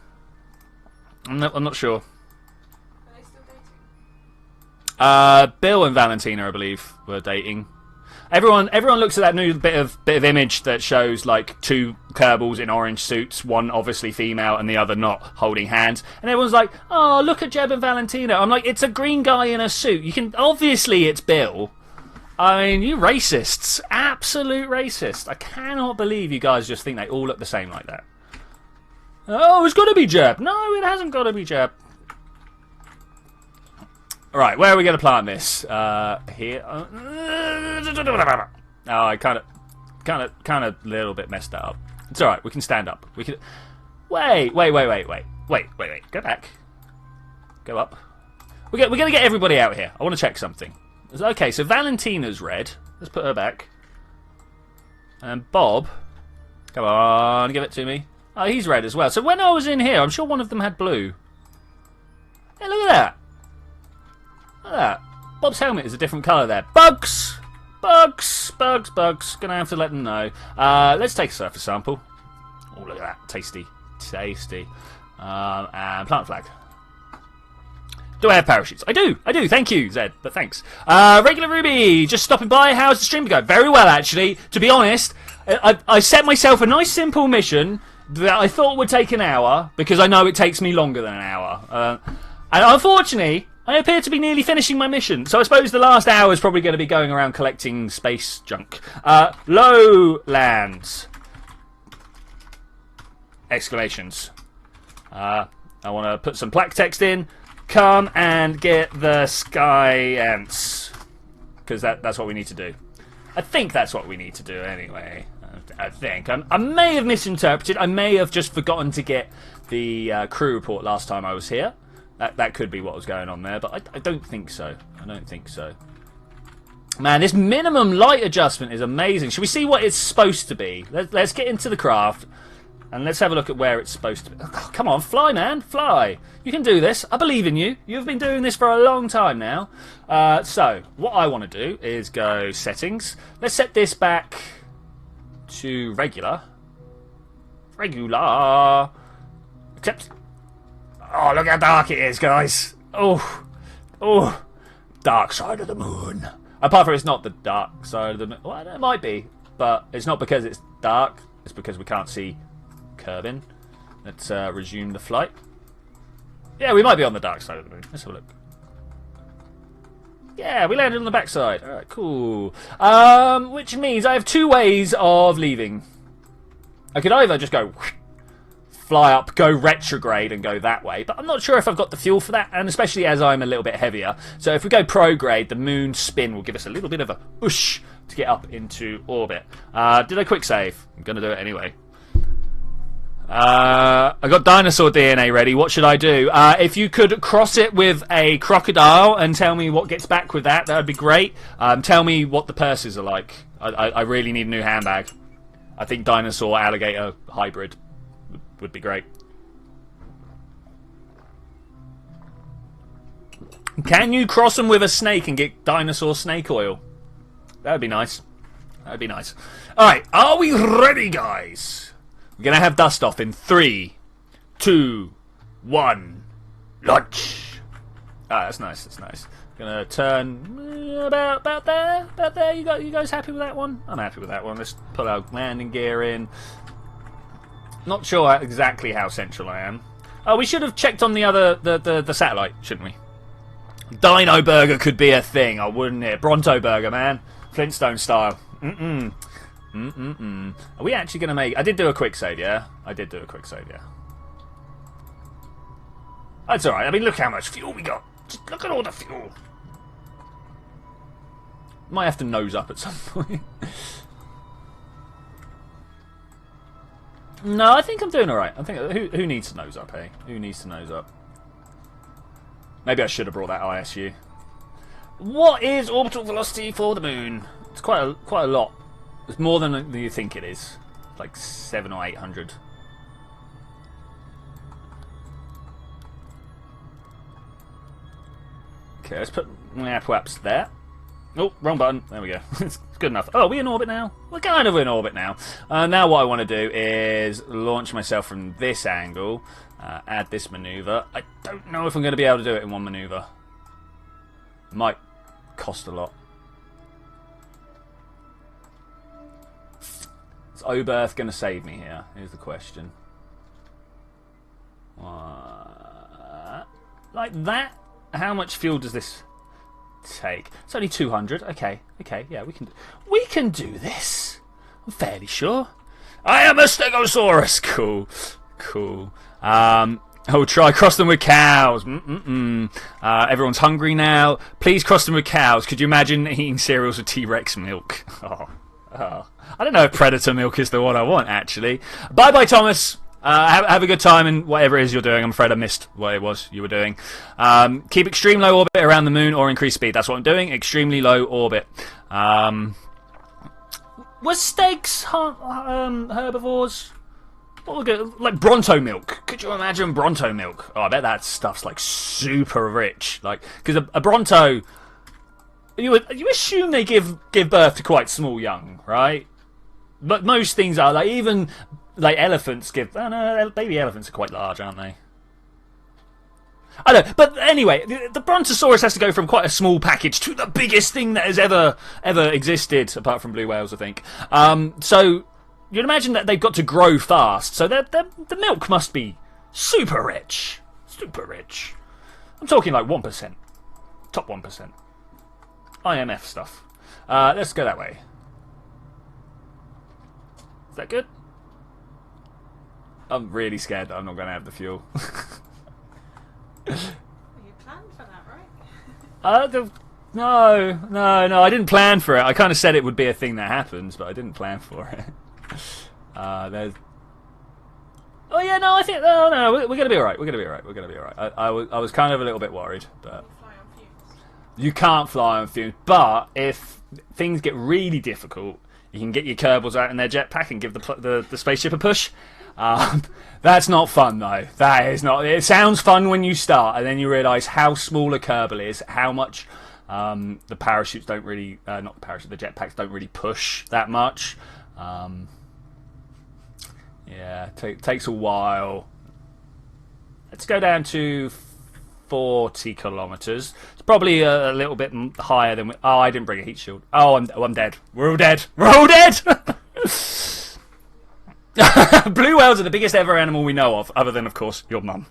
I'm not sure. Are they still dating? Bill and Valentina, I believe, were dating. Everyone looks at that new bit of image that shows like 2 Kerbals in orange suits, one obviously female and the other not, holding hands, and everyone's like, "Oh, look at Jeb and Valentina." I'm like, it's a green guy in a suit. You can obviously it's Bill. I mean, you racists, absolute racist. I cannot believe you guys just think they all look the same like that. Oh, it's got to be Jeb. No, it hasn't got to be Jeb. Right, where are we going to plant this? Here. Oh, I kind of, little bit messed that up. It's all right. We can stand up. We can. Wait. Go back. Go up. We're going to get everybody out here. I want to check something. Okay, so Valentina's red. Let's put her back. And Bob, come on, give it to me. Oh, he's red as well. So when I was in here, I'm sure one of them had blue. Hey, look at that. Look at that. Bob's helmet is a different colour there. Bugs! Gonna have to let them know. Let's take a surface sample. Oh, look at that. Tasty. And plant flag. Do I have parachutes? I do. Thank you, Zed, but thanks. Regular Ruby, just stopping by. How's the stream going? Very well, actually. To be honest, I set myself a nice simple mission that I thought would take an hour, because I know it takes me longer than an hour. And unfortunately, I appear to be nearly finishing my mission, so I suppose the last hour is probably going to be going around collecting space junk. Lowlands. Exclamations. I want to put some plaque text in. Come and get the sky ants. Because that's what we need to do. I think that's what we need to do anyway. I think. I may have misinterpreted. I may have just forgotten to get the crew report last time I was here. That could be what was going on there, but I don't think so. Man, this minimum light adjustment is amazing. Should we see what it's supposed to be? Let's get into the craft. And let's have a look at where it's supposed to be. Oh, come on, fly, man, fly. You can do this. I believe in you. You've been doing this for a long time now. So, what I want to do is go settings. Let's set this back to regular. Except... Oh, look how dark it is, guys. Oh. Dark side of the moon. Apart from it's not the dark side of the moon. Well, it might be. But it's not because it's dark. It's because we can't see Kerbin. Let's resume the flight. Yeah, we might be on the dark side of the moon. Let's have a look. Yeah, we landed on the backside. Alright, cool. Which means I have 2 ways of leaving. I could either just go fly up, go retrograde and go that way, but I'm not sure if I've got the fuel for that, and especially as I'm a little bit heavier. So if we go prograde, the moon spin will give us a little bit of a whoosh to get up into orbit. Did I quick save? I'm going to do it anyway. I got dinosaur DNA ready. What should I do? If you could cross it with a crocodile and tell me what gets back with that would be great. Tell me what the purses are like. I really need a new handbag. I think dinosaur alligator hybrid would be great. Can you cross them with a snake and get dinosaur snake oil? That would be nice. That would be nice. Alright, are we ready, guys? We're going to have dust off in 3, 2, 1. Launch! Ah, that's nice, that's nice. Gonna turn about there. About there. You guys happy with that one? I'm happy with that one. Let's put our landing gear in. Not sure exactly how central I am. Oh, we should have checked on the other the satellite, shouldn't we? Dino Burger could be a thing, oh, wouldn't it? Bronto Burger, man. Flintstone style. Are we actually going to make... I did do a quick save, yeah? I did do a quick save, yeah. That's alright. I mean, look how much fuel we got. Just look at all the fuel. Might have to nose up at some point. No, I think I'm doing alright. I think... Who needs to nose up, hey? Who needs to nose up? Maybe I should have brought that ISU. What is orbital velocity for the moon? It's quite a lot. It's more than you think it is. Like 700 or 800. Okay, let's put Whaps there. Oh, wrong button. There we go. It's good enough. Oh, are we in orbit now? We're kind of in orbit now. Now what I want to do is launch myself from this angle. Add this maneuver. I don't know if I'm going to be able to do it in one maneuver. Might cost a lot. Is Oberth going to save me here? Here's the question. Like that? How much fuel does this take? It's only 200. Okay, yeah, we can do this. I'm fairly sure. I am a Stegosaurus. Cool. Oh, try cross them with cows. Everyone's hungry now. Please cross them with cows. Could you imagine eating cereals with T-Rex milk? Oh. I don't know if Predator milk is the one I want, actually. Bye, Thomas. Have a good time in whatever it is you're doing. I'm afraid I missed what it was you were doing. Keep extreme low orbit around the moon or increase speed. That's what I'm doing. Extremely low orbit. Was steaks herbivores? Like Bronto milk. Could you imagine Bronto milk? Oh, I bet that stuff's like super rich. Like, because a Bronto, you assume they give birth to quite small young, right? But most things are like, even like elephants give. Oh no, baby elephants are quite large, aren't they? I don't know, but anyway, the Brontosaurus has to go from quite a small package to the biggest thing that has ever existed, apart from blue whales, I think. So. You'd imagine that they've got to grow fast, so the milk must be super rich. Super rich. I'm talking like 1%. Top 1%. IMF stuff. Let's go that way. Is that good? I'm really scared that I'm not going to have the fuel. You planned for that, right? No, I didn't plan for it. I kind of said it would be a thing that happens, but I didn't plan for it. There's... Oh yeah, no, I think we're gonna be alright. We're gonna be alright. I was kind of a little bit worried, but you can't fly on fumes. But if things get really difficult, you can get your Kerbals out in their jetpack and give the spaceship a push. That's not fun though. That is not. It sounds fun when you start, and then you realise how small a Kerbal is, how much the parachutes don't really, not the parachute, the jetpacks don't really push that much. Yeah, takes a while. Let's go down to 40 kilometers. It's probably a little bit higher than. Oh, I didn't bring a heat shield. Oh, I'm dead. We're all dead. Blue whales are the biggest ever animal we know of, other than, of course, your mum.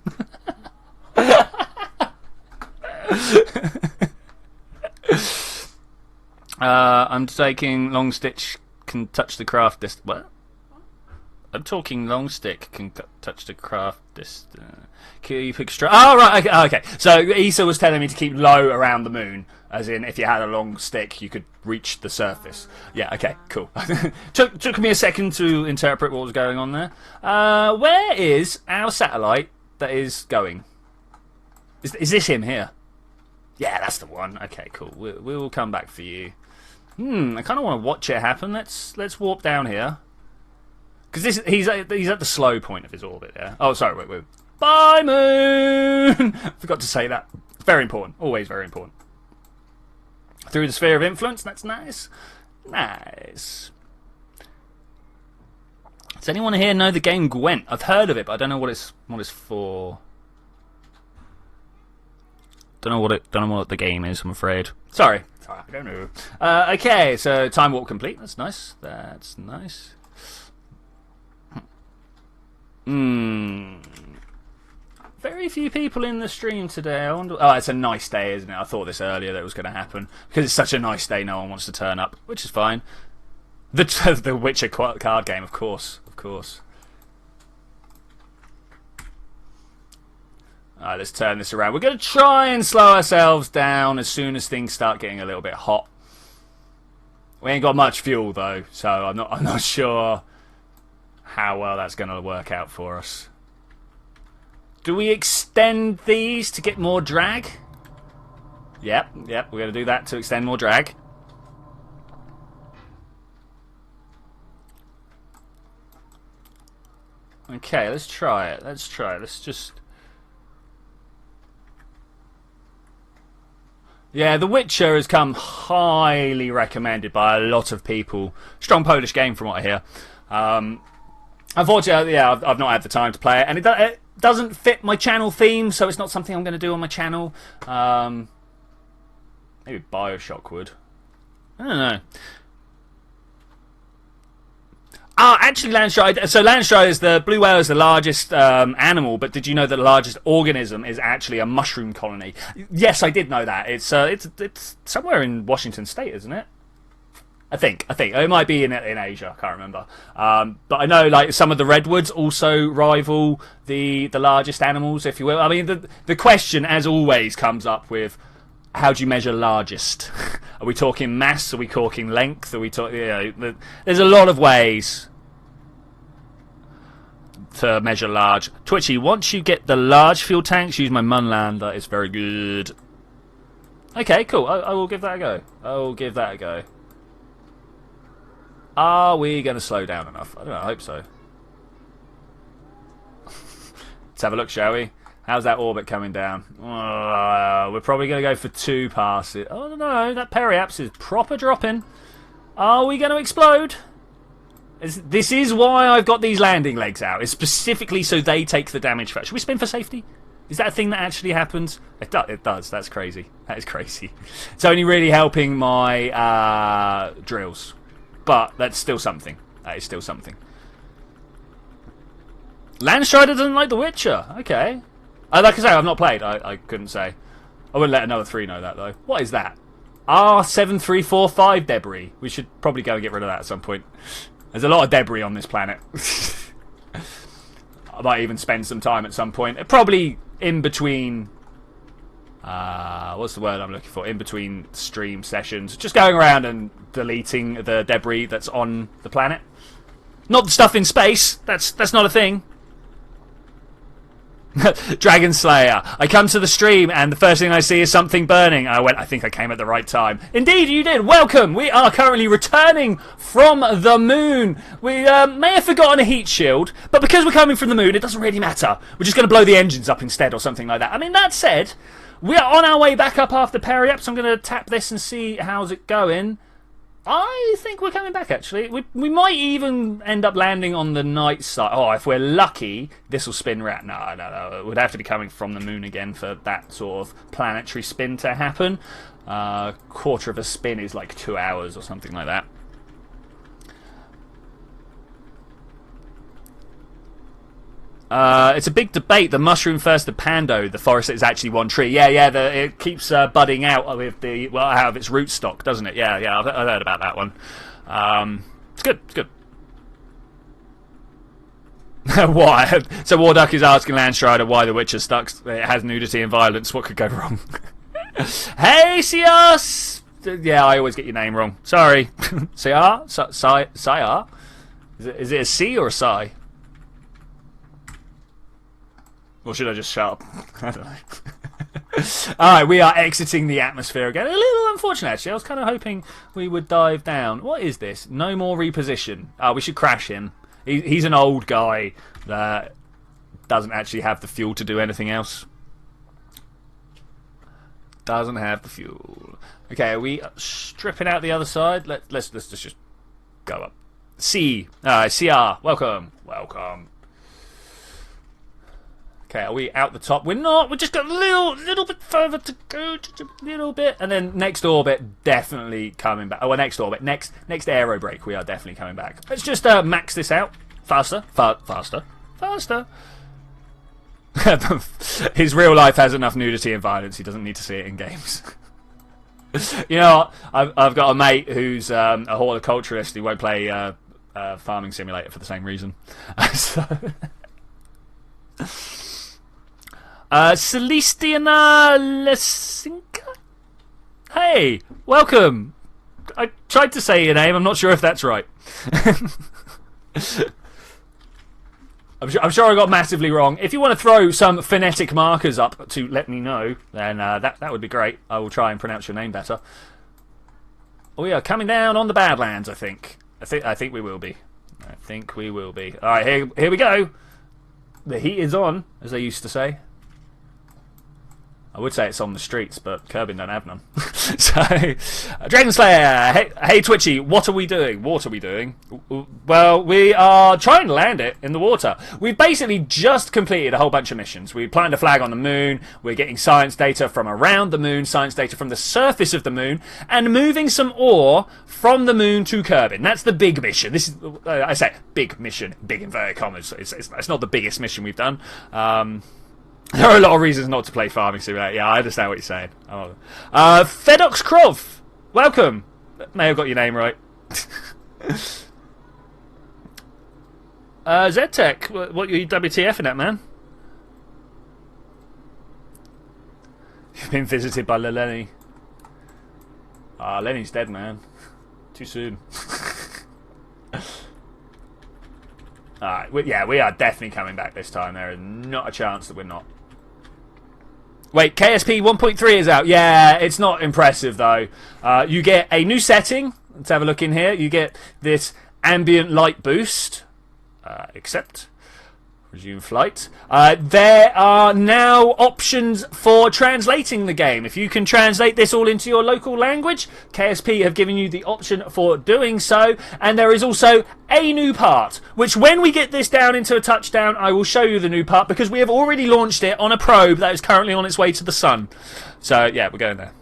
I'm taking long stitch can touch the craft distance. What? I'm talking long stick can touch the craft distance. Keep extra. Oh right, okay. So Issa was telling me to keep low around the moon, as in if you had a long stick, you could reach the surface. Yeah, okay, cool. Took me a second to interpret what was going on there. Where is our satellite that is going? Is this him here? Yeah, that's the one. Okay, cool. We will come back for you. I kind of want to watch it happen. Let's warp down here. Because he's at the slow point of his orbit, yeah? Oh, sorry, wait. Bye, Moon! Forgot to say that. Very important. Always very important. Through the sphere of influence, that's nice. Nice. Does anyone here know the game Gwent? I've heard of it, but I don't know what it's for. Don't know what the game is, I'm afraid. Sorry, I don't know. Okay, so time warp complete. That's nice. That's nice. Very few people in the stream today. I wonder. Oh, it's a nice day, isn't it? I thought this earlier that it was going to happen because it's such a nice day. No one wants to turn up, which is fine. The Witcher card game, of course. Alright, let's turn this around. We're going to try and slow ourselves down as soon as things start getting a little bit hot. We ain't got much fuel though, so I'm not sure how well that's going to work out for us. Do we extend these to get more drag? Yep, we're going to do that to extend more drag. Okay, let's try it. Let's just... Yeah, The Witcher has come highly recommended by a lot of people. Strong Polish game from what I hear. Unfortunately, yeah, I've not had the time to play it. And it doesn't fit my channel theme, so it's not something I'm going to do on my channel. Maybe Bioshock would. I don't know. Actually, Landstrider. So Landstrider is the blue whale is the largest animal, but did you know that the largest organism is actually a mushroom colony? Yes, I did know that. It's somewhere in Washington State, isn't it? I think it might be in Asia. I can't remember. But I know like some of the redwoods also rival the largest animals, if you will. I mean, the question, as always, comes up with how do you measure largest? Are we talking mass? Are we talking length? Are we talking? There's a lot of ways to measure large. Twitchy, once you get the large fuel tanks, use my Munlander. It's very good. Okay, cool. I will give that a go. Are we going to slow down enough? I don't know. I hope so. Let's have a look, shall we? How's that orbit coming down? We're probably going to go for 2 passes. Oh no, that periaps is proper dropping. Are we going to explode? This is why I've got these landing legs out. It's specifically so they take the damage first. Should we spin for safety? Is that a thing that actually happens? It does. That's crazy. That is crazy. It's only really helping my drills. But that's still something. That is still something. Landstrider doesn't like The Witcher. Okay. Like I say, I've not played. I couldn't say. I wouldn't let another 3 know that, though. What is that? R7345 debris. We should probably go and get rid of that at some point. There's a lot of debris on this planet. I might even spend some time at some point. Probably in between... what's the word I'm looking for? In between stream sessions. Just going around and deleting the debris that's on the planet. Not the stuff in space. That's not a thing. Dragon Slayer. I come to the stream and the first thing I see is something burning. I think I came at the right time. Indeed, you did. Welcome. We are currently returning from the moon. We may have forgotten a heat shield, but because we're coming from the moon, it doesn't really matter. We're just going to blow the engines up instead or something like that. I mean, that said, we are on our way back up after periaps. I'm going to tap this and see how's it going. I think we're coming back, actually. We might even end up landing on the night side. Oh, if we're lucky, this will spin round. No. It would have to be coming from the moon again for that sort of planetary spin to happen. Quarter of a spin is like 2 hours or something like that. It's a big debate. The mushroom first, the pando. The forest is actually one tree. Yeah. It keeps budding out with out of its rootstock, doesn't it? Yeah. I've heard about that one. It's good. Why? So Warduck is asking Landstrider why The Witcher stuck. It has nudity and violence. What could go wrong? Hey, Sias. Yeah, I always get your name wrong. Sorry. Siar? Siar? Is it a C or a Psy? Or should I just shut up? I don't know. Alright, we are exiting the atmosphere again. A little unfortunate, actually. I was kind of hoping we would dive down. What is this? No more reposition. We should crash him. He's an old guy that doesn't actually have the fuel to do anything else. Doesn't have the fuel. Okay, are we stripping out the other side? Let's just go up. C. CR. Welcome. Welcome. Okay, are we out the top? We're not. We just got a little bit further to go. Just a little bit. And then next orbit, definitely coming back. Oh, well, next orbit. Next aero break, we are definitely coming back. Let's just max this out. Faster. Faster. His real life has enough nudity and violence. He doesn't need to see it in games. You know what? I've got a mate who's a horticulturist who won't play Farming Simulator for the same reason. Celestina Lesinka? Hey, welcome. I tried to say your name. I'm not sure if that's right. I'm sure I got massively wrong. If you want to throw some phonetic markers up to let me know, then that would be great. I will try and pronounce your name better. We are coming down on the Badlands, I think. I think we will be. I think we will be. All right, here we go. The heat is on, as they used to say. I would say it's on the streets, but Kerbin don't have none. So, Dragon Slayer, hey Twitchy, what are we doing? What are we doing? Well, we are trying to land it in the water. We've basically just completed a whole bunch of missions. We planted a flag on the moon. We're getting science data from around the moon, science data from the surface of the moon, and moving some ore from the moon to Kerbin. That's the big mission. This is, I say, big mission, big inverted commas. It's not the biggest mission we've done. There are a lot of reasons not to play Farming Simulator. Yeah, I understand what you're saying. Fedox Krov, welcome. May have got your name right. ZTech, what are you WTFing at, man? You've been visited by Lenny. Lenny's dead, man. Too soon. Alright, yeah, we are definitely coming back this time. There is not a chance that we're not. Wait, KSP 1.3 is out. Yeah, it's not impressive, though. You get a new setting. Let's have a look in here. You get this ambient light boost. Accept. Resume flight. There are now options for translating the game. If you can translate this all into your local language, KSP have given you the option for doing so. And there is also a new part, which when we get this down into a touchdown, I will show you the new part because we have already launched it on a probe that is currently on its way to the sun. So, yeah, we're going there.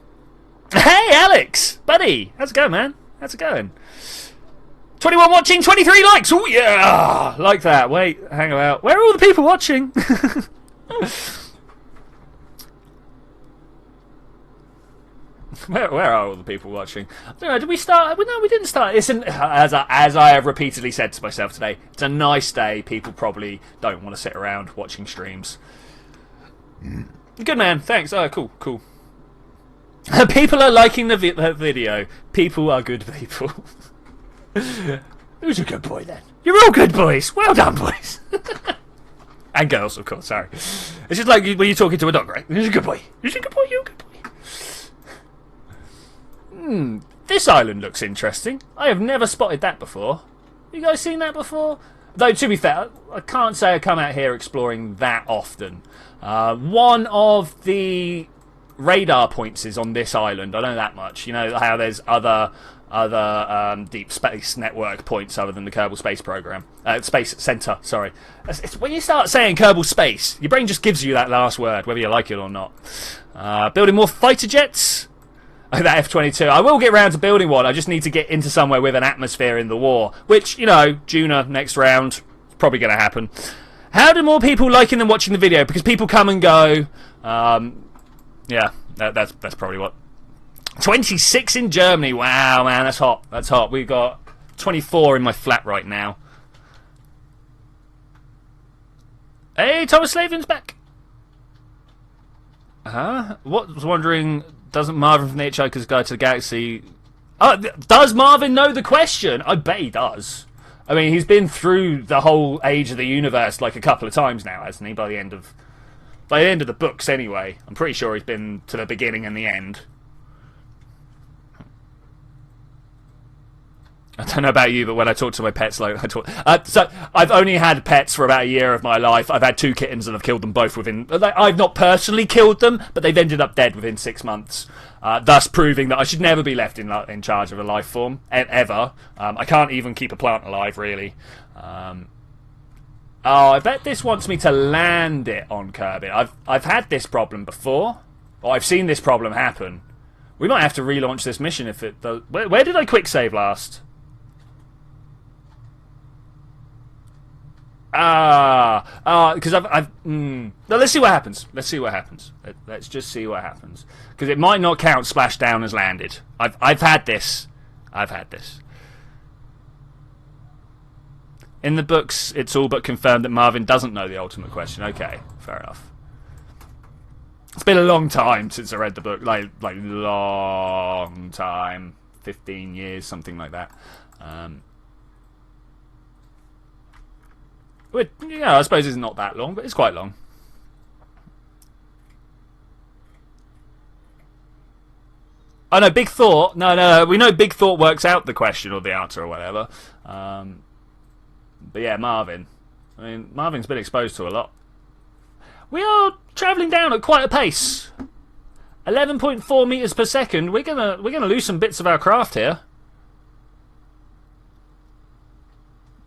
Hey, Alex! Buddy! How's it going, man? How's it going? 21 watching, 23 likes! Oh, yeah! Like that. Wait, hang about. Where are all the people watching? Where are all the people watching? I don't know, did we start? No, we didn't start. Listen, as I have repeatedly said to myself today, it's a nice day. People probably don't want to sit around watching streams. Good, man. Thanks. Oh, cool. People are liking the video. People are good people. Who's a good boy then? You're all good boys. Well done, boys. And girls, of course. Sorry. It's just like when you're talking to a dog, right? Who's a good boy? Who's a good boy? You're a good boy. This island looks interesting. I have never spotted that before. You guys seen that before? Though, to be fair, I can't say I come out here exploring that often. One of the radar points is on this island. I know that much. You know how there's other deep space network points other than the Kerbal Space Program. Space Center, sorry. It's when you start saying Kerbal Space, your brain just gives you that last word, whether you like it or not. Building more fighter jets. That F-22. I will get round to building one. I just need to get into somewhere with an atmosphere in the war. Which, you know, Juna next round, is probably going to happen. How do more people liking than watching the video? Because people come and go. Yeah, that's probably what. 26 in Germany. Wow, man, that's hot. That's hot. We've got 24 in my flat right now. Hey, Thomas Slavin's back. What was wondering, doesn't Marvin from the Hitchhiker's Guide to the Galaxy... does Marvin know the question? I bet he does. I mean, he's been through the whole age of the universe like a couple of times now, hasn't he? By the end of the books, anyway. I'm pretty sure he's been to the beginning and the end. I don't know about you, but when I talk to my pets, like I talk, so I've only had pets for about a year of my life. I've had 2 kittens and I've killed them both within. Like, I've not personally killed them, but they've ended up dead within 6 months. Thus proving that I should never be left in charge of a life form ever. I can't even keep a plant alive, really. Oh, I bet this wants me to land it on Kerbin. I've had this problem before, or I've seen this problem happen. We might have to relaunch this mission if it does. Where did I quick save last? Because no, let's see what happens. Let's see what happens. Let's just see what happens. Because it might not count splashdown as landed. I've had this. I've had this. In the books, it's all but confirmed that Marvin doesn't know the ultimate question. Okay, fair enough. It's been a long time since I read the book. Like long time. 15 years, something like that. Yeah, I suppose it's not that long, but it's quite long. Oh no, Big Thought. No, we know Big Thought works out the question or the answer or whatever. But yeah, Marvin. I mean, Marvin's been exposed to a lot. We are travelling down at quite a pace. 11.4 meters per second. We're gonna lose some bits of our craft here.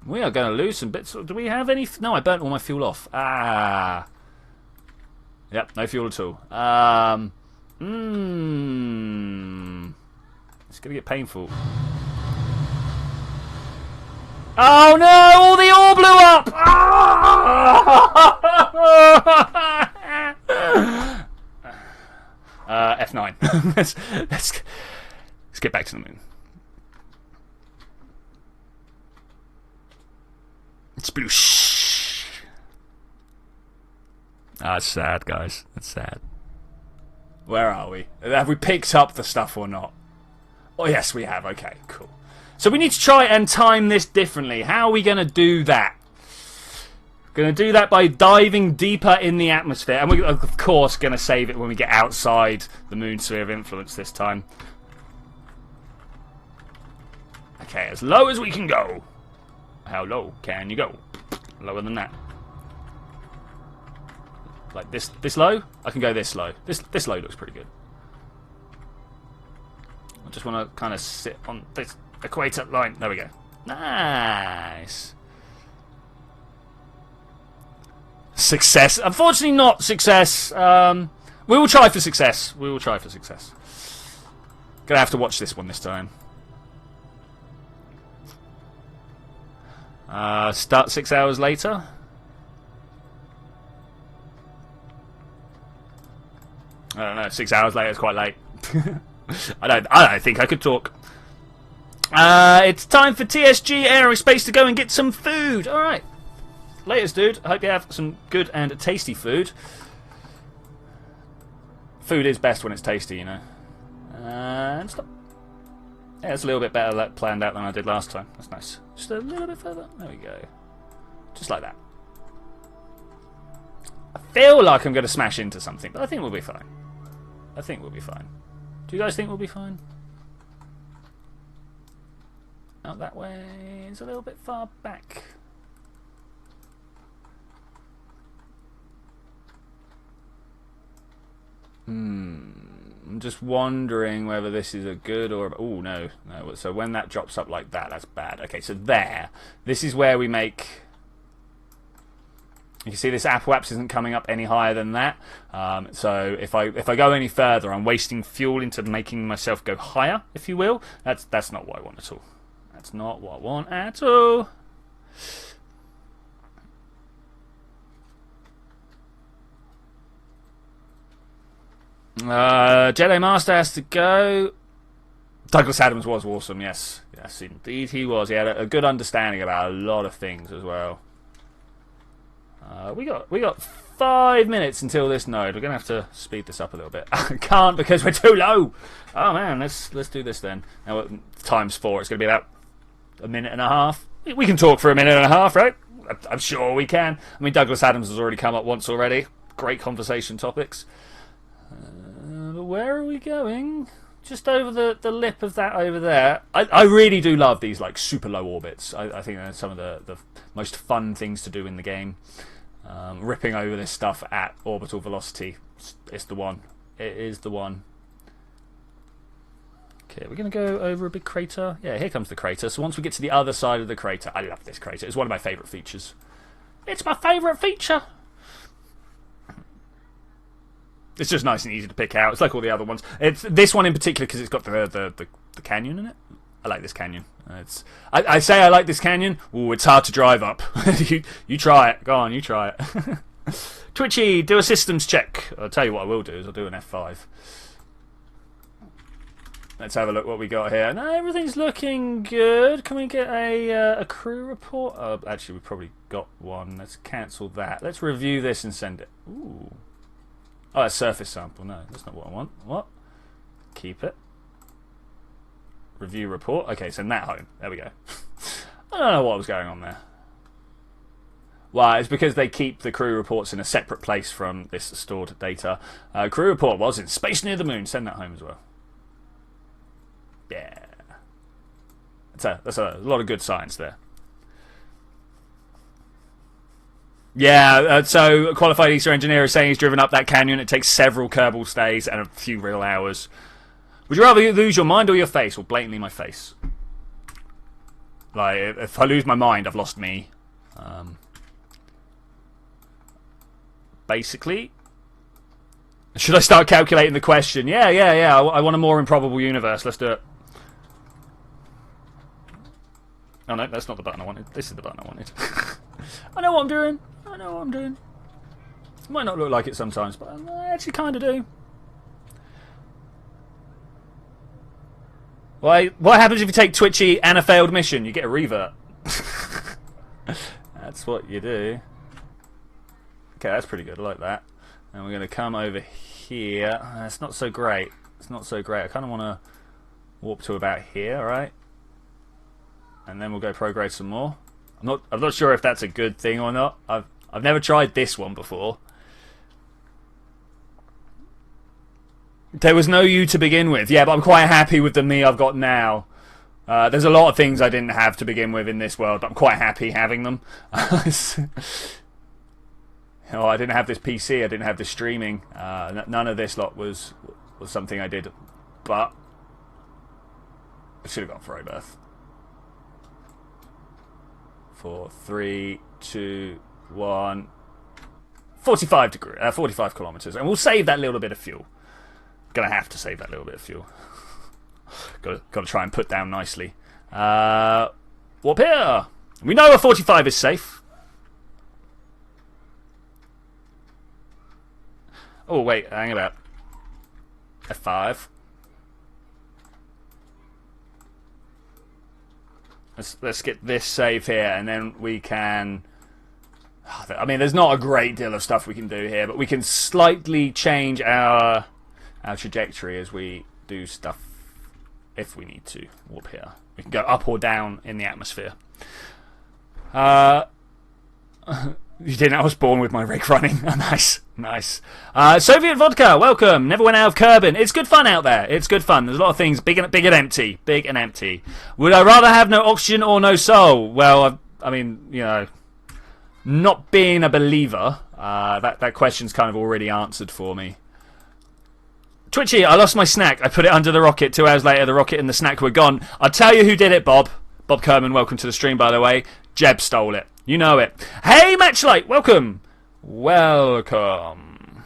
We are going to lose some bits. Do we have any? No, I burnt all my fuel off. Ah. Yep, no fuel at all. It's going to get painful. Oh no! All the ore blew up! F9. let's get back to the moon. It's sploosh. That's sad, guys. That's sad. Where are we? Have we picked up the stuff or not? Oh, yes, we have. Okay, cool. So we need to try and time this differently. How are we going to do that? Going to do that by diving deeper in the atmosphere. And we're, of course, going to save it when we get outside the moon sphere of influence this time. Okay, as low as we can go. How low can you go? Lower than that. Like this low? I can go this low. This low looks pretty good. I just want to kind of sit on this equator line. There we go. Nice. Success. Unfortunately not success. We will try for success. We will try for success. Gonna have to watch this one this time. Start 6 hours later. I don't know. 6 hours later is quite late. I don't think I could talk. It's time for TSG Aerospace to go and get some food. All right. Latest, dude. I hope you have some good and tasty food. Food is best when it's tasty, you know. And stop. Yeah, it's a little bit better planned out than I did last time. That's nice. Just a little bit further. There we go. Just like that. I feel like I'm going to smash into something, but I think we'll be fine. I think we'll be fine. Do you guys think we'll be fine? Out that way. It's a little bit far back. I'm just wondering whether this is a good or... Oh, no. So when that drops up like that, that's bad. Okay, so there. This is where we make... You can see this apoapse isn't coming up any higher than that. So if I go any further, I'm wasting fuel into making myself go higher, if you will. That's not what I want at all. That's not what I want at all. Jedi Master has to go. Douglas Adams was awesome, yes. Yes, indeed he was. He had a good understanding about a lot of things as well. We got 5 minutes until this node. We're gonna have to speed this up a little bit. I can't because we're too low. Oh man, let's do this then. Now times 4. It's gonna be about a minute and a half. We can talk for a minute and a half, right? I'm sure we can. I mean, Douglas Adams has already come up once already. Great conversation topics. Where are we going? just over the lip of that over there. I really do love these like super low orbits. I think they're some of the most fun things to do in the game. Ripping over this stuff at orbital velocity. It's the one. It is the one. Okay, we're going to go over a big crater. Yeah, here comes the crater. So once we get to the other side of the crater, I love this crater. It's one of my favourite features. It's my favourite feature. It's just nice and easy to pick out. It's like all the other ones. It's this one in particular because it's got the canyon in it. I like this canyon. I say I like this canyon. Ooh, it's hard to drive up. you try it. Go on, you try it. Twitchy, do a systems check. I'll tell you what I will do is I'll do an F5. Let's have a look what we got here. No, everything's looking good. Can we get a crew report? Oh, actually, we probably got one. Let's cancel that. Let's review this and send it. Ooh. Oh, that's surface sample. No, that's not what I want. What? Keep it. Review report. Okay, send that home. There we go. I don't know what was going on there. Well, it's because they keep the crew reports in a separate place from this stored data. Crew report was in space near the moon. Send that home as well. Yeah. That's a lot of good science there. Yeah, so a qualified Easter engineer is saying he's driven up that canyon. It takes several Kerbal stays and a few real hours. Would you rather lose your mind or your face? Or blatantly my face? Like, if I lose my mind, I've lost me. Basically. Should I start calculating the question? Yeah. I want a more improbable universe. Let's do it. Oh no, that's not the button I wanted. This is the button I wanted. I know what I'm doing. It might not look like it sometimes, but I actually kind of do. Why? What happens if you take Twitchy and a failed mission? You get a revert. That's what you do. Okay, that's pretty good. I like that. And we're going to come over here. It's not so great. I kind of want to warp to about here, right? And then we'll go prograde some more. I'm not sure if that's a good thing or not. I've never tried this one before. There was no you to begin with. Yeah, but I'm quite happy with the me I've got now. There's a lot of things I didn't have to begin with in this world, but I'm quite happy having them. Oh, I didn't have this PC, I didn't have this streaming. None of this lot was something I did, but I should have gone for rebirth. 4, 3, 2, 1. 45 kilometers, and we'll save that little bit of fuel. Gonna have to save that little bit of fuel. got to try and put down nicely. Warp here. We know a 45 is safe. Oh wait, hang about. F5. Let's get this save here, and then we can. I mean, there's not a great deal of stuff we can do here, but we can slightly change our trajectory as we do stuff if we need to. Warp here. We can go up or down in the atmosphere. You didn't? I was born with my rig running. Nice. Soviet vodka, welcome. Never went out of Kerbin. It's good fun out there. It's good fun. There's a lot of things big and empty. Big and empty. Would I rather have no oxygen or no soul? Well, I mean, you know, not being a believer, that question's kind of already answered for me. Twitchy, I lost my snack. I put it under the rocket. 2 hours later, the rocket and the snack were gone. I'll tell you who did it, Bob. Bob Kerbin, welcome to the stream, by the way. Jeb stole it. You know it. Hey, Matchlight, welcome. Welcome.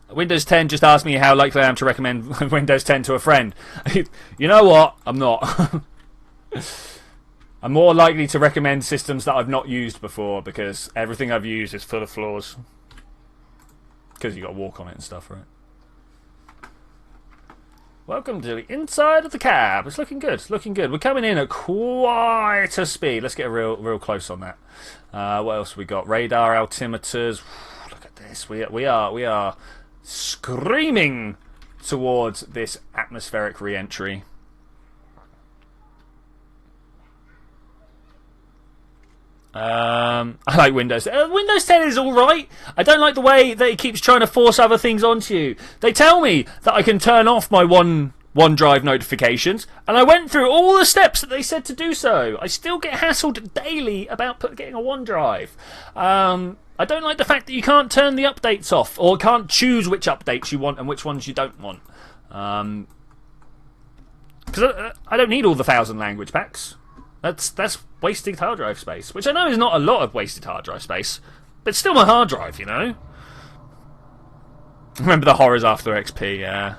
Windows 10 just asked me how likely I am to recommend Windows 10 to a friend. You know what? I'm not. I'm more likely to recommend systems that I've not used before because everything I've used is full of flaws. Because you got to walk on it and stuff, right? Welcome to the inside of the cab. It's looking good. It's looking good. We're coming in at quite a speed. Let's get a real close on that. What else have we got? Radar altimeters. Look at this. We are screaming towards this atmospheric re-entry. I like Windows. Windows 10 is alright. I don't like the way that it keeps trying to force other things onto you. They tell me that I can turn off my OneDrive notifications, and I went through all the steps that they said to do so. I still get hassled daily about getting a OneDrive. I don't like the fact that you can't turn the updates off, or can't choose which updates you want and which ones you don't want. Because I don't need all the 1,000 language packs. That's wasted hard drive space, which I know is not a lot of wasted hard drive space, but it's still my hard drive, you know? Remember the horrors after XP, yeah.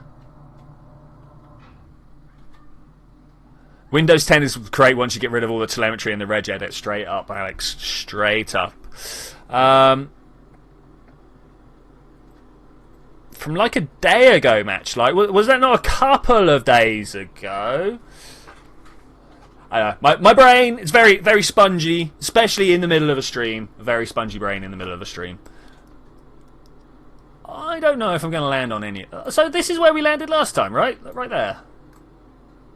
Windows 10 is great once you get rid of all the telemetry and the reg edit. Straight up, Alex. Straight up. From like a day ago, match. Like, was that not a couple of days ago? I know. My brain is very, very spongy, especially in the middle of a stream. A very spongy brain in the middle of a stream. I don't know if I'm going to land on any... So this is where we landed last time, right? Right there.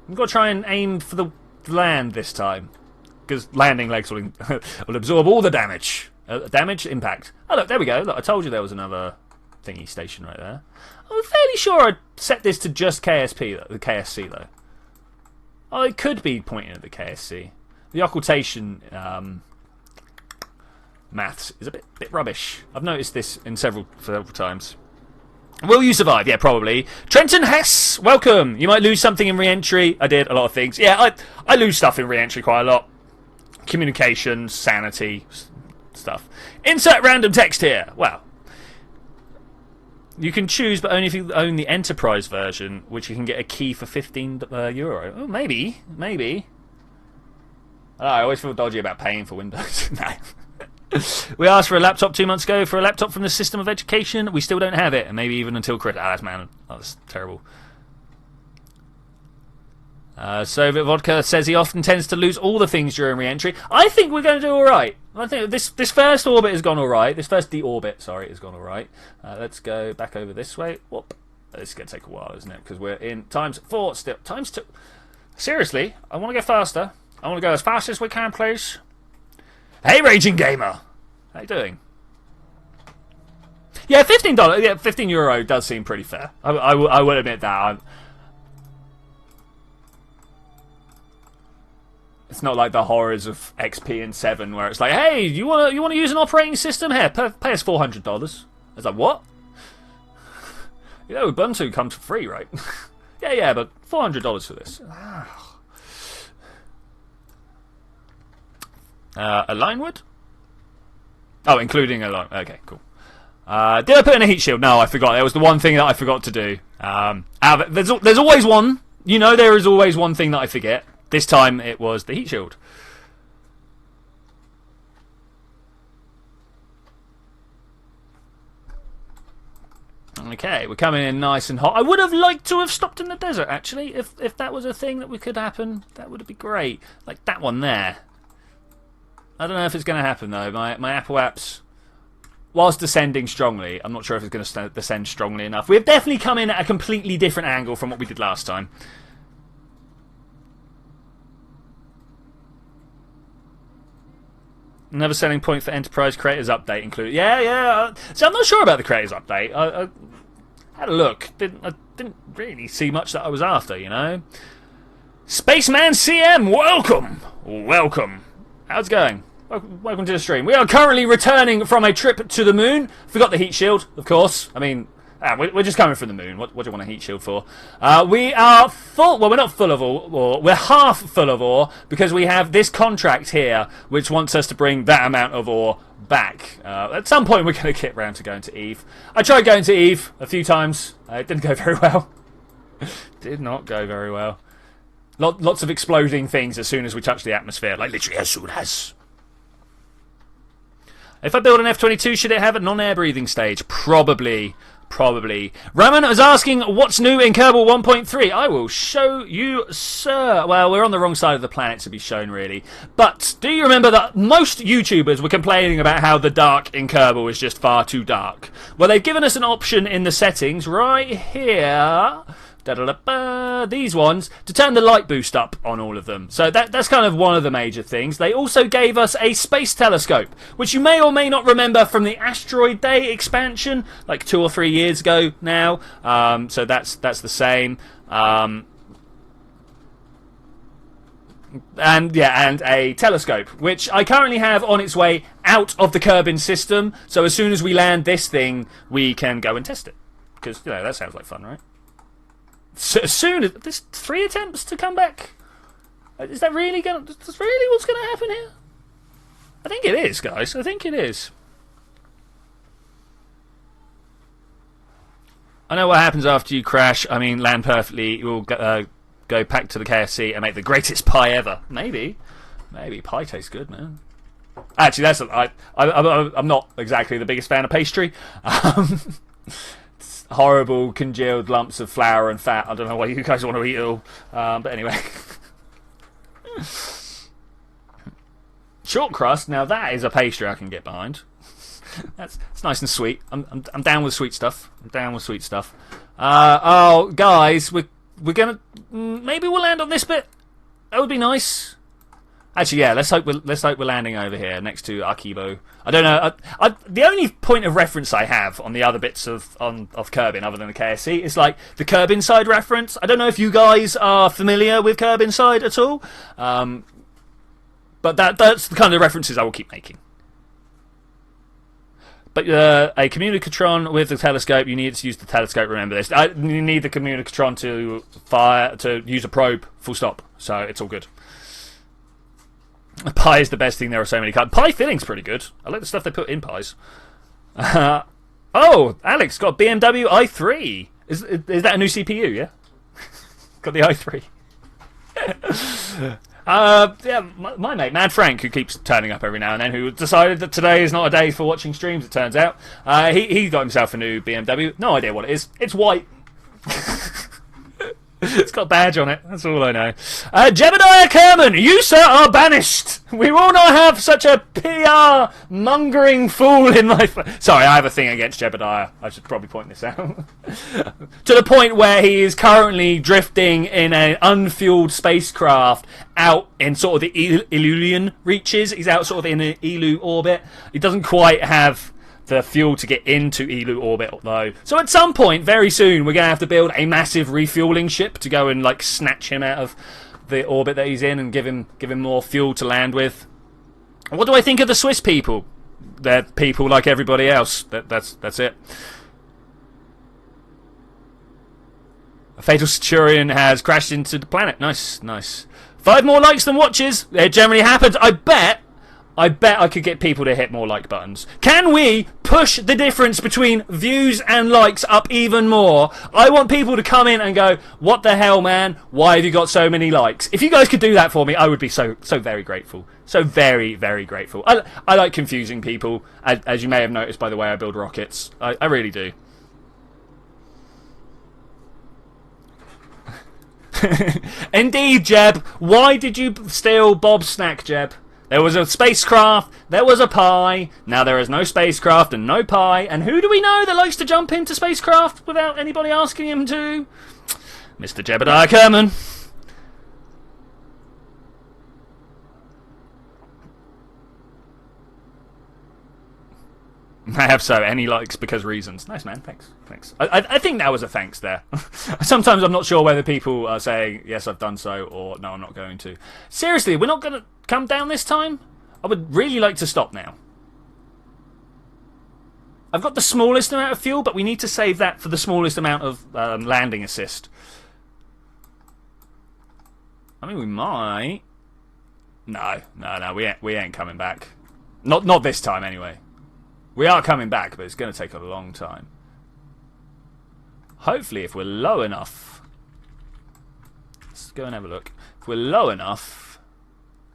I've got to try and aim for the land this time. Because landing legs will absorb all the damage. Damage, impact. Oh, look, there we go. Look, I told you there was another thingy station right there. I'm fairly sure I set this to just KSP, the KSC, though. Oh, it could be pointing at the KSC. The occultation maths is a bit rubbish. I've noticed this in several times. Will you survive? Yeah, probably. Trenton Hess, welcome. You might lose something in re-entry. I did a lot of things. Yeah, I lose stuff in re-entry quite a lot. Communications, sanity, stuff. Insert random text here. Well, you can choose, but only if you own the Enterprise version, which you can get a key for €15. Oh, maybe. I always feel dodgy about paying for Windows. No. We asked for a laptop 2 months ago for a laptop from the System of Education. We still don't have it, and maybe even until Christmas. Man, that's terrible. Soviet Vodka says he often tends to lose all the things during re-entry. I think we're going to do all right. I think this first orbit has gone all right. This first deorbit, sorry, has gone all right. Let's go back over this way. Whoop. This is going to take a while, isn't it? Because we're in times 4 still. Times 2. Seriously, I want to go faster. I want to go as fast as we can, please. Hey, Raging Gamer. How you doing? Yeah, $15. Yeah, €15 does seem pretty fair. I will admit that. It's not like the horrors of XP and 7 where it's like, hey, you want to use an operating system? Here, pay us $400. It's like, what? You know, Ubuntu comes for free, right? yeah, but $400 for this. A linewood? Oh, including a line. Okay, cool. Did I put in a heat shield? No, I forgot. That was the one thing that I forgot to do. There's always one. You know, there is always one thing that I forget. This time it was the heat shield. Okay, we're coming in nice and hot. I would have liked to have stopped in the desert, actually. If that was a thing that could happen, that would be great. Like that one there. I don't know if it's going to happen, though. My Apple apps, whilst descending strongly, I'm not sure if it's going to descend strongly enough. We've definitely come in at a completely different angle from what we did last time. Another selling point for Enterprise Creators Update included. Yeah. So I'm not sure about the Creators Update. I had a look. I didn't really see much that I was after, you know. Spaceman CM, welcome. How's it going? Welcome to the stream. We are currently returning from a trip to the moon. Forgot the heat shield, of course. I mean, we're just coming from the moon. What do you want a heat shield for? We are full. Well, we're not full of ore. We're half full of ore because we have this contract here, which wants us to bring that amount of ore back. At some point, we're going to get round to going to Eve. I tried going to Eve a few times. It didn't go very well. Did not go very well. Lots of exploding things as soon as we touch the atmosphere. Like, literally, as soon as. If I build an F-22, should it have a non-air breathing stage? Probably. Roman was asking what's new in Kerbal 1.3. I will show you, sir. Well, we're on the wrong side of the planet to be shown, really. But do you remember that most YouTubers were complaining about how the dark in Kerbal is just far too dark? Well, they've given us an option in the settings right here these ones to turn the light boost up on all of them. So that's kind of one of the major things. They also gave us a space telescope, which you may or may not remember from the Asteroid Day expansion, like 2 or 3 years ago now. So that's the same. And a telescope, which I currently have on its way out of the Kerbin system. So as soon as we land this thing, we can go and test it. Because, you know, that sounds like fun, right? So as soon as there's 3 attempts to come back, is that really that's really what's going to happen here? I think it is, guys. I think it is. I know what happens after you crash. I mean, land perfectly. You'll go back to the KFC and make the greatest pie ever. Maybe pie tastes good, man. Actually, I'm not exactly the biggest fan of pastry. It's horrible congealed lumps of flour and fat. I don't know why you guys want to eat it all, but anyway. Short crust. Now that is a pastry I can get behind. It's nice and sweet. I'm down with sweet stuff. Oh, guys, we're gonna maybe we'll land on this bit. That would be nice. Actually, yeah. Let's hope we're landing over here next to Akibo. I don't know. The only point of reference I have on the other bits of Kerbin, other than the KSC, is like the Kerbin side reference. I don't know if you guys are familiar with Kerbin side at all, but that's the kind of references I will keep making. But a communicatron with the telescope, you need to use the telescope. Remember this. You need the communicatron to use a probe. Full stop. So it's all good. Pie is the best thing. There are so many kinds. Pie filling's pretty good. I like the stuff they put in pies. Oh, Alex got BMW i3. Is that a new CPU? Yeah. Got the i3. My mate, Mad Frank, who keeps turning up every now and then, who decided that today is not a day for watching streams, it turns out. He got himself a new BMW. No idea what it is. It's white. It's got a badge on it. That's all I know. Jebediah Kerman, you, sir, are banished. We will not have such a PR mongering fool in my... Sorry, I have a thing against Jebediah. I should probably point this out. To the point where he is currently drifting in an unfueled spacecraft out in sort of the Ilulian reaches. He's out sort of in an Elu orbit. He doesn't quite have the fuel to get into Elu orbit, though. So at some point, very soon, we're going to have to build a massive refueling ship to go and like snatch him out of the orbit that he's in and give him more fuel to land with. What do I think of the Swiss people? They're people like everybody else. That's it. A fatal Centurion has crashed into the planet. Nice. 5 more likes than watches. It generally happens. I bet I could get people to hit more like buttons. Can we push the difference between views and likes up even more? I want people to come in and go, what the hell, man? Why have you got so many likes? If you guys could do that for me, I would be so very grateful. So very, very grateful. I like confusing people, as you may have noticed by the way I build rockets. I really do. Indeed, Jeb. Why did you steal Bob's snack, Jeb? There was a spacecraft, there was a pie, now there is no spacecraft and no pie, and who do we know that likes to jump into spacecraft without anybody asking him to? Mr. Jebediah Kerman. I have so any likes because reasons. Nice, man. Thanks. I think that was a thanks there. Sometimes I'm not sure whether people are saying, yes, I've done so, or no, I'm not going to. Seriously, we're not going to come down this time? I would really like to stop now. I've got the smallest amount of fuel, but we need to save that for the smallest amount of landing assist. I mean, we might... No, we ain't coming back. Not this time, anyway. We are coming back, but it's going to take a long time. Hopefully, if we're low enough... Let's go and have a look. If we're low enough...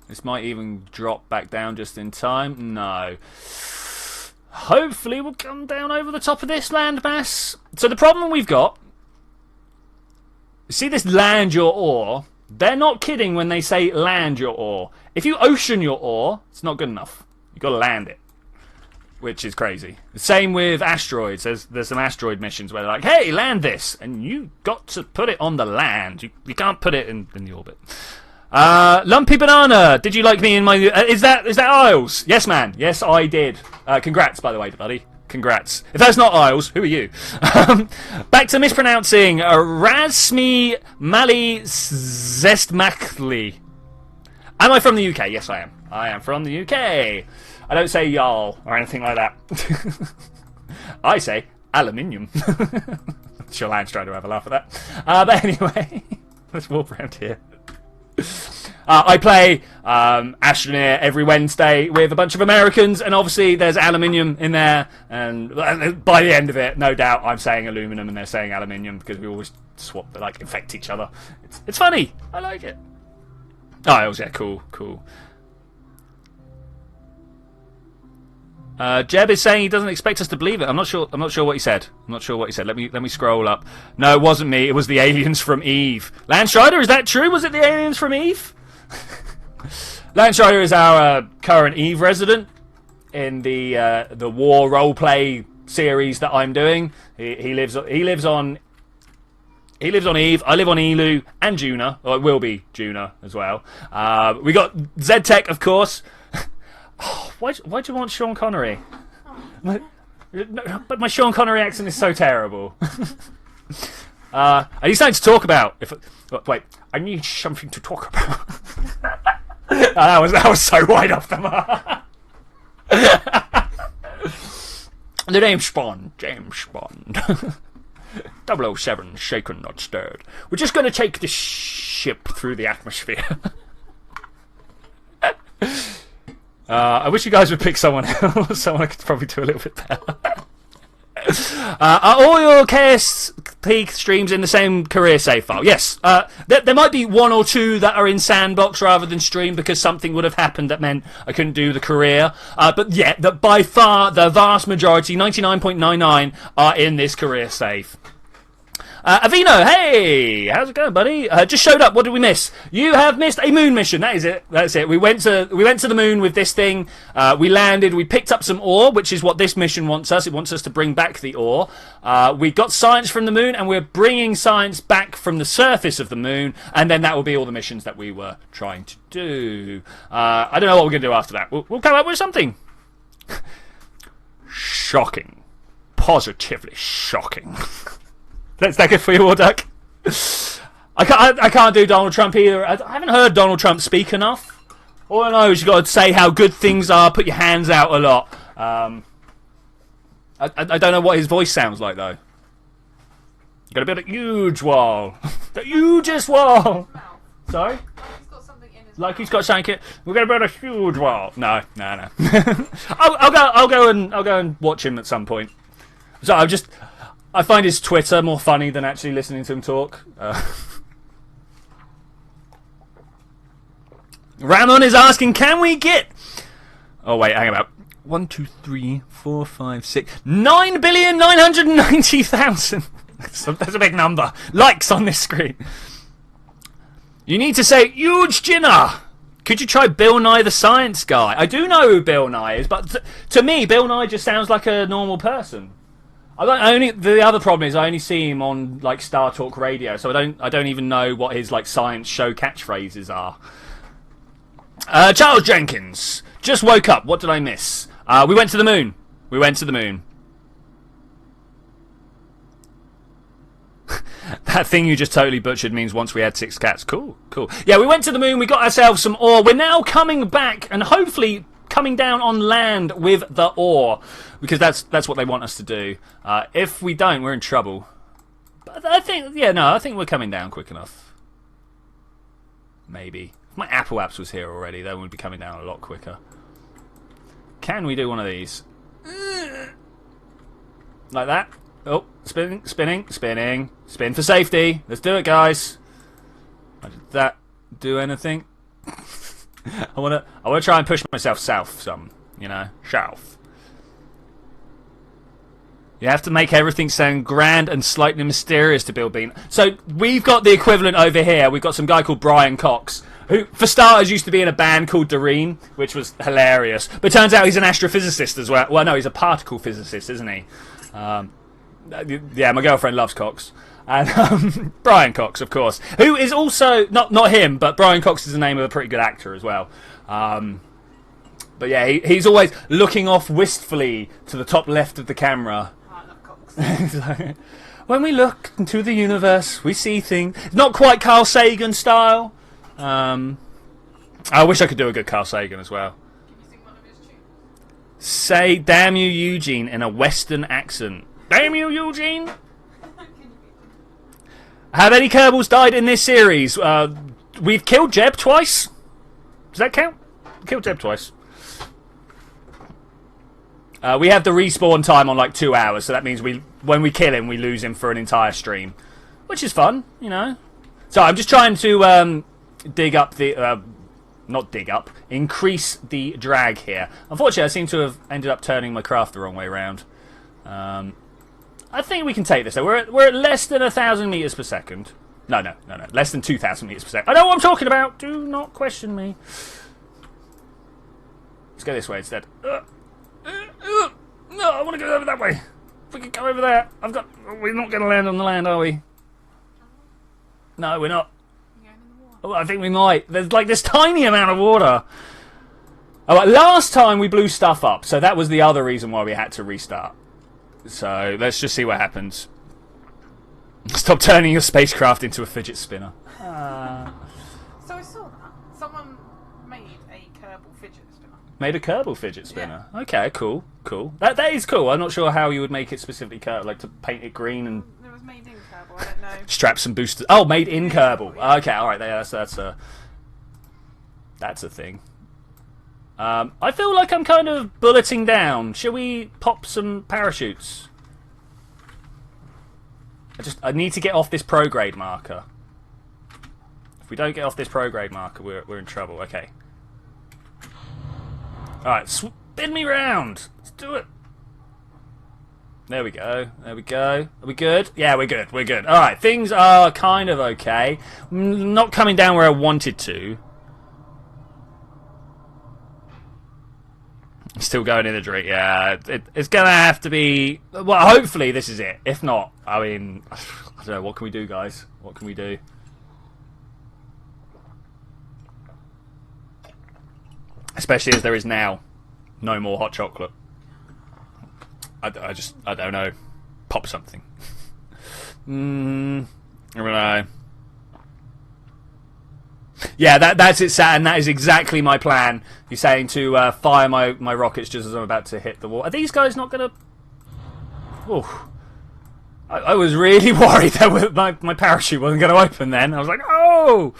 This might even drop back down just in time. No. Hopefully, we'll come down over the top of this landmass. So the problem we've got... See this land your ore? They're not kidding when they say land your ore. If you ocean your ore, it's not good enough. You've got to land it. which is crazy. Same with asteroids. There's some asteroid missions where they're like, hey, land this, and you got to put it on the land. You can't put it in the orbit. Lumpy Banana, did you like me in my... is that Isles? Yes, man. Yes, I did. Congrats, by the way, buddy. Congrats. If that's not Isles, who are you? Back to mispronouncing. Razmi Mali Zestmakli. Am I from the UK? Yes, I am. I am from the UK. I don't say y'all or anything like that. I say aluminium. Sure, Lance tried to have a laugh at that. But anyway, let's walk around here. I play Astroneer every Wednesday with a bunch of Americans, and obviously there's aluminium in there, and by the end of it, no doubt, I'm saying aluminum and they're saying aluminium because we always swap, like, affect each other. It's funny. I like it. Oh, yeah, cool. Jeb is saying he doesn't expect us to believe it. I'm not sure what he said. Let me scroll up. No, it wasn't me. It was the aliens from Eve. Lance Strider, is that true? Was it the aliens from Eve? Lance Strider is our current Eve resident in the war roleplay series that I'm doing. He lives on Eve. I live on Elu and Juna. Or it will be Juna as well. We got ZTech, of course. Why do you want Sean Connery? But my Sean Connery accent is so terrible. And he's starting to talk about... wait, I need something to talk about. That was so wide off the mark. The name's Bond. James Bond. 007, shaken, not stirred. We're just going to take this ship through the atmosphere. I wish you guys would pick someone else. Someone I could probably do a little bit better. Are all your KSP streams in the same career save file? Yes. There might be one or two that are in Sandbox rather than stream because something would have happened that meant I couldn't do the career. But yeah, by far the vast majority, 99.99, are in this career save. Avino, hey! How's it going, buddy? Just showed up. What did we miss? You have missed a moon mission. That is it. That's it. We went to the moon with this thing. We landed. We picked up some ore, which is what this mission wants us. It wants us to bring back the ore. We got science from the moon, and we're bringing science back from the surface of the moon, and then that will be all the missions that we were trying to do. I don't know what we're going to do after that. We'll come up with something. Shocking. Positively shocking. Let's take it for you, War Duck. I can't do Donald Trump either. I haven't heard Donald Trump speak enough. All I know is you've got to say how good things are, put your hands out a lot. I don't know what his voice sounds like, though. Got to build a huge wall. The hugest wall. Sorry? He's got something in his Like he's got something. We're going to build a huge wall. No. I'll go and watch him at some point. So I find his Twitter more funny than actually listening to him talk. Ramon is asking, can we get... Oh, wait, hang about. 1, 2, 3, 4, 5, 6... 9,990,000. That's a big number. Likes on this screen. You need to say, huge dinner. Could you try Bill Nye the Science Guy? I do know who Bill Nye is, but to me, Bill Nye just sounds like a normal person. The other problem is I only see him on like Star Talk Radio, so I don't even know what his like science show catchphrases are. Charles Jenkins just woke up. What did I miss? We went to the moon. That thing you just totally butchered means once we had 6 cats. Cool. Yeah, we went to the moon. We got ourselves some ore. We're now coming back and hopefully coming down on land with the ore, because that's what they want us to do. If we don't, we're in trouble. But I think we're coming down quick enough. Maybe. If my Apple apps was here already, then we'd be coming down a lot quicker. Can we do one of these? Like that? Oh, spinning. Spin for safety. Let's do it, guys. Did that do anything? I wanna try and push myself south some, south. You have to make everything sound grand and slightly mysterious to Bill Bean. So we've got the equivalent over here. We've got some guy called Brian Cox, who, for starters, used to be in a band called Doreen, which was hilarious. But turns out he's an astrophysicist as well. Well, no, he's a particle physicist, isn't he? Yeah, my girlfriend loves Cox. And Brian Cox, of course, who is also not him, but Brian Cox is the name of a pretty good actor as well. But yeah, he's always looking off wistfully to the top left of the camera. Oh, I love Cox. Like, when we look into the universe, we see things. Not quite Carl Sagan style. I wish I could do a good Carl Sagan as well. Can you sing one of his tunes? Say, damn you, Eugene, in a Western accent. Damn you, Eugene! Have any Kerbals died in this series? We've killed Jeb twice. Does that count? Killed Jeb twice. We have the respawn time on like 2 hours, so that means when we kill him, we lose him for an entire stream. Which is fun, you know. So I'm just trying to dig up the... not dig up. Increase the drag here. Unfortunately, I seem to have ended up turning my craft the wrong way around. I think we can take this. So we're at less than 1,000 meters per second. No. Less than 2,000 meters per second. I know what I'm talking about. Do not question me. Let's go this way instead. No, I want to go over that way. If we could go over there. We're not going to land on the land, are we? No, we're not. Oh, I think we might. There's like this tiny amount of water. Oh, last time we blew stuff up, so that was the other reason why we had to restart. So let's just see what happens. Stop turning your spacecraft into a fidget spinner. So I saw that. Someone made a Kerbal fidget spinner. Made a Kerbal fidget spinner. Yeah. Okay, cool. That is cool. I'm not sure how you would make it specifically Kerbal, like to paint it green and... It was made in Kerbal, I don't know. Strap some boosters. Oh, made in Kerbal. Okay, alright, that's a thing. I feel like I'm kind of bulleting down. Shall we pop some parachutes? I need to get off this prograde marker. If we don't get off this prograde marker, we're in trouble. Okay. Alright, spin me round. Let's do it. There we go. There we go. Are we good? Yeah, we're good. We're good. Alright, things are kind of okay. Not coming down where I wanted to. Still going in the drink. Yeah, it's going to have to be... Well, hopefully this is it. If not, I mean... I don't know. What can we do, guys? What can we do? Especially as there is now no more hot chocolate. I don't know. Pop something. I don't know. Yeah, that's it, Saturn. That is exactly my plan. You're saying to fire my rockets just as I'm about to hit the wall. Are these guys not going to... Oh, I was really worried that my parachute wasn't going to open then. I was like, oh!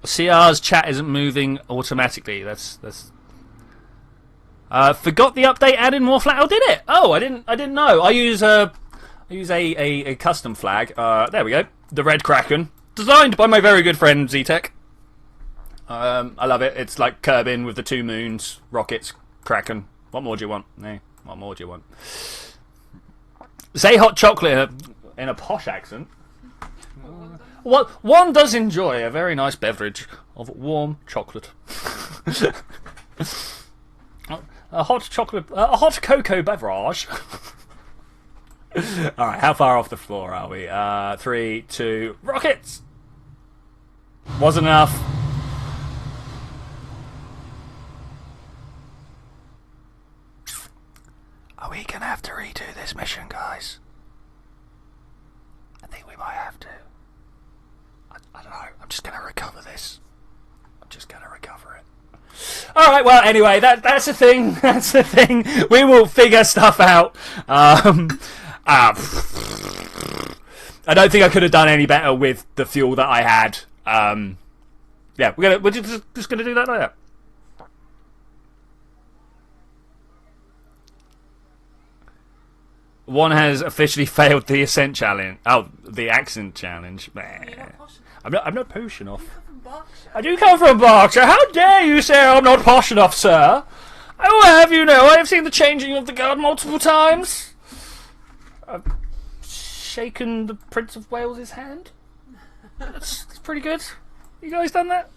CR's chat isn't moving automatically. That's... Forgot the update added more flag. Oh, did it? Oh, I didn't know. I use a custom flag. There we go. The Red Kraken. Designed by my very good friend Z-Tech. I love it. It's like Kerbin with the 2 moons, rockets, Kraken. What more do you want? No, what more do you want? Say hot chocolate in a posh accent. One does enjoy a very nice beverage of warm chocolate. A hot cocoa beverage. Alright, how far off the floor are we? 3, 2, rockets! Wasn't enough. Are we gonna have to redo this mission, guys? I think we might have to. I don't know. I'm just gonna recover this. I'm just gonna recover it. Alright, well, anyway, that's a thing. That's a thing. We will figure stuff out. I don't think I could have done any better with the fuel that I had. Yeah, we're just gonna do that like that. One has officially failed the Ascent challenge. Oh, the Accent challenge. I'm not posh enough. I do come from Berkshire. How dare you say I'm not posh enough, sir? I will have you know I have seen the changing of the guard multiple times. I've shaken the Prince of Wales's hand. That's pretty good. You guys done that?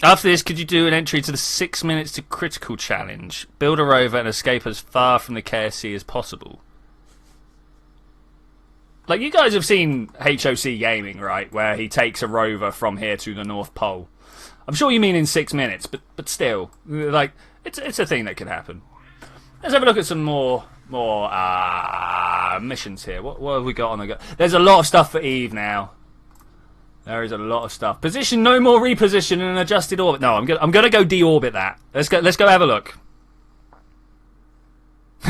After this, could you do an entry to the 6 minutes to critical challenge? Build a rover and escape as far from the KSC as possible. Like, you guys have seen HOC Gaming, right? Where he takes a rover from here to the North Pole. I'm sure you mean in 6 minutes, but still, like, it's a thing that could happen. Let's have a look at some more missions here. What have we got on the go? There's a lot of stuff for Eve now. There is a lot of stuff. Position, no more reposition in an adjusted orbit. No, I'm gonna go deorbit that. Let's go have a look.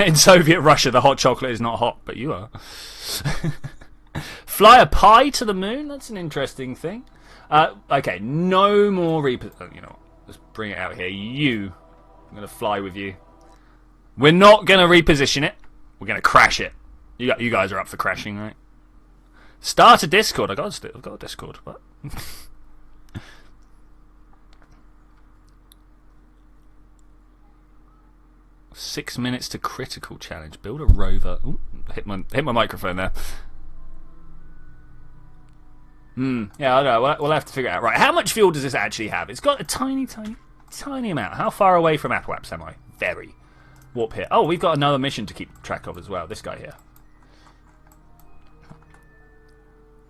In Soviet Russia, the hot chocolate is not hot, but you are. Fly a pie to the moon? That's an interesting thing. Okay, no more reposition. You know what? Let's bring it out here. I'm gonna fly with you. We're not gonna reposition it. We're gonna crash it. You guys are up for crashing, right? Start a Discord. I've got a Discord. What? 6 minutes to critical challenge. Build a rover. Ooh, hit my microphone there. Yeah, I know. We'll have to figure it out. Right, how much fuel does this actually have? It's got a tiny amount. How far away from Apoaps am I? Very. Warp here. Oh, we've got another mission to keep track of as well. This guy here.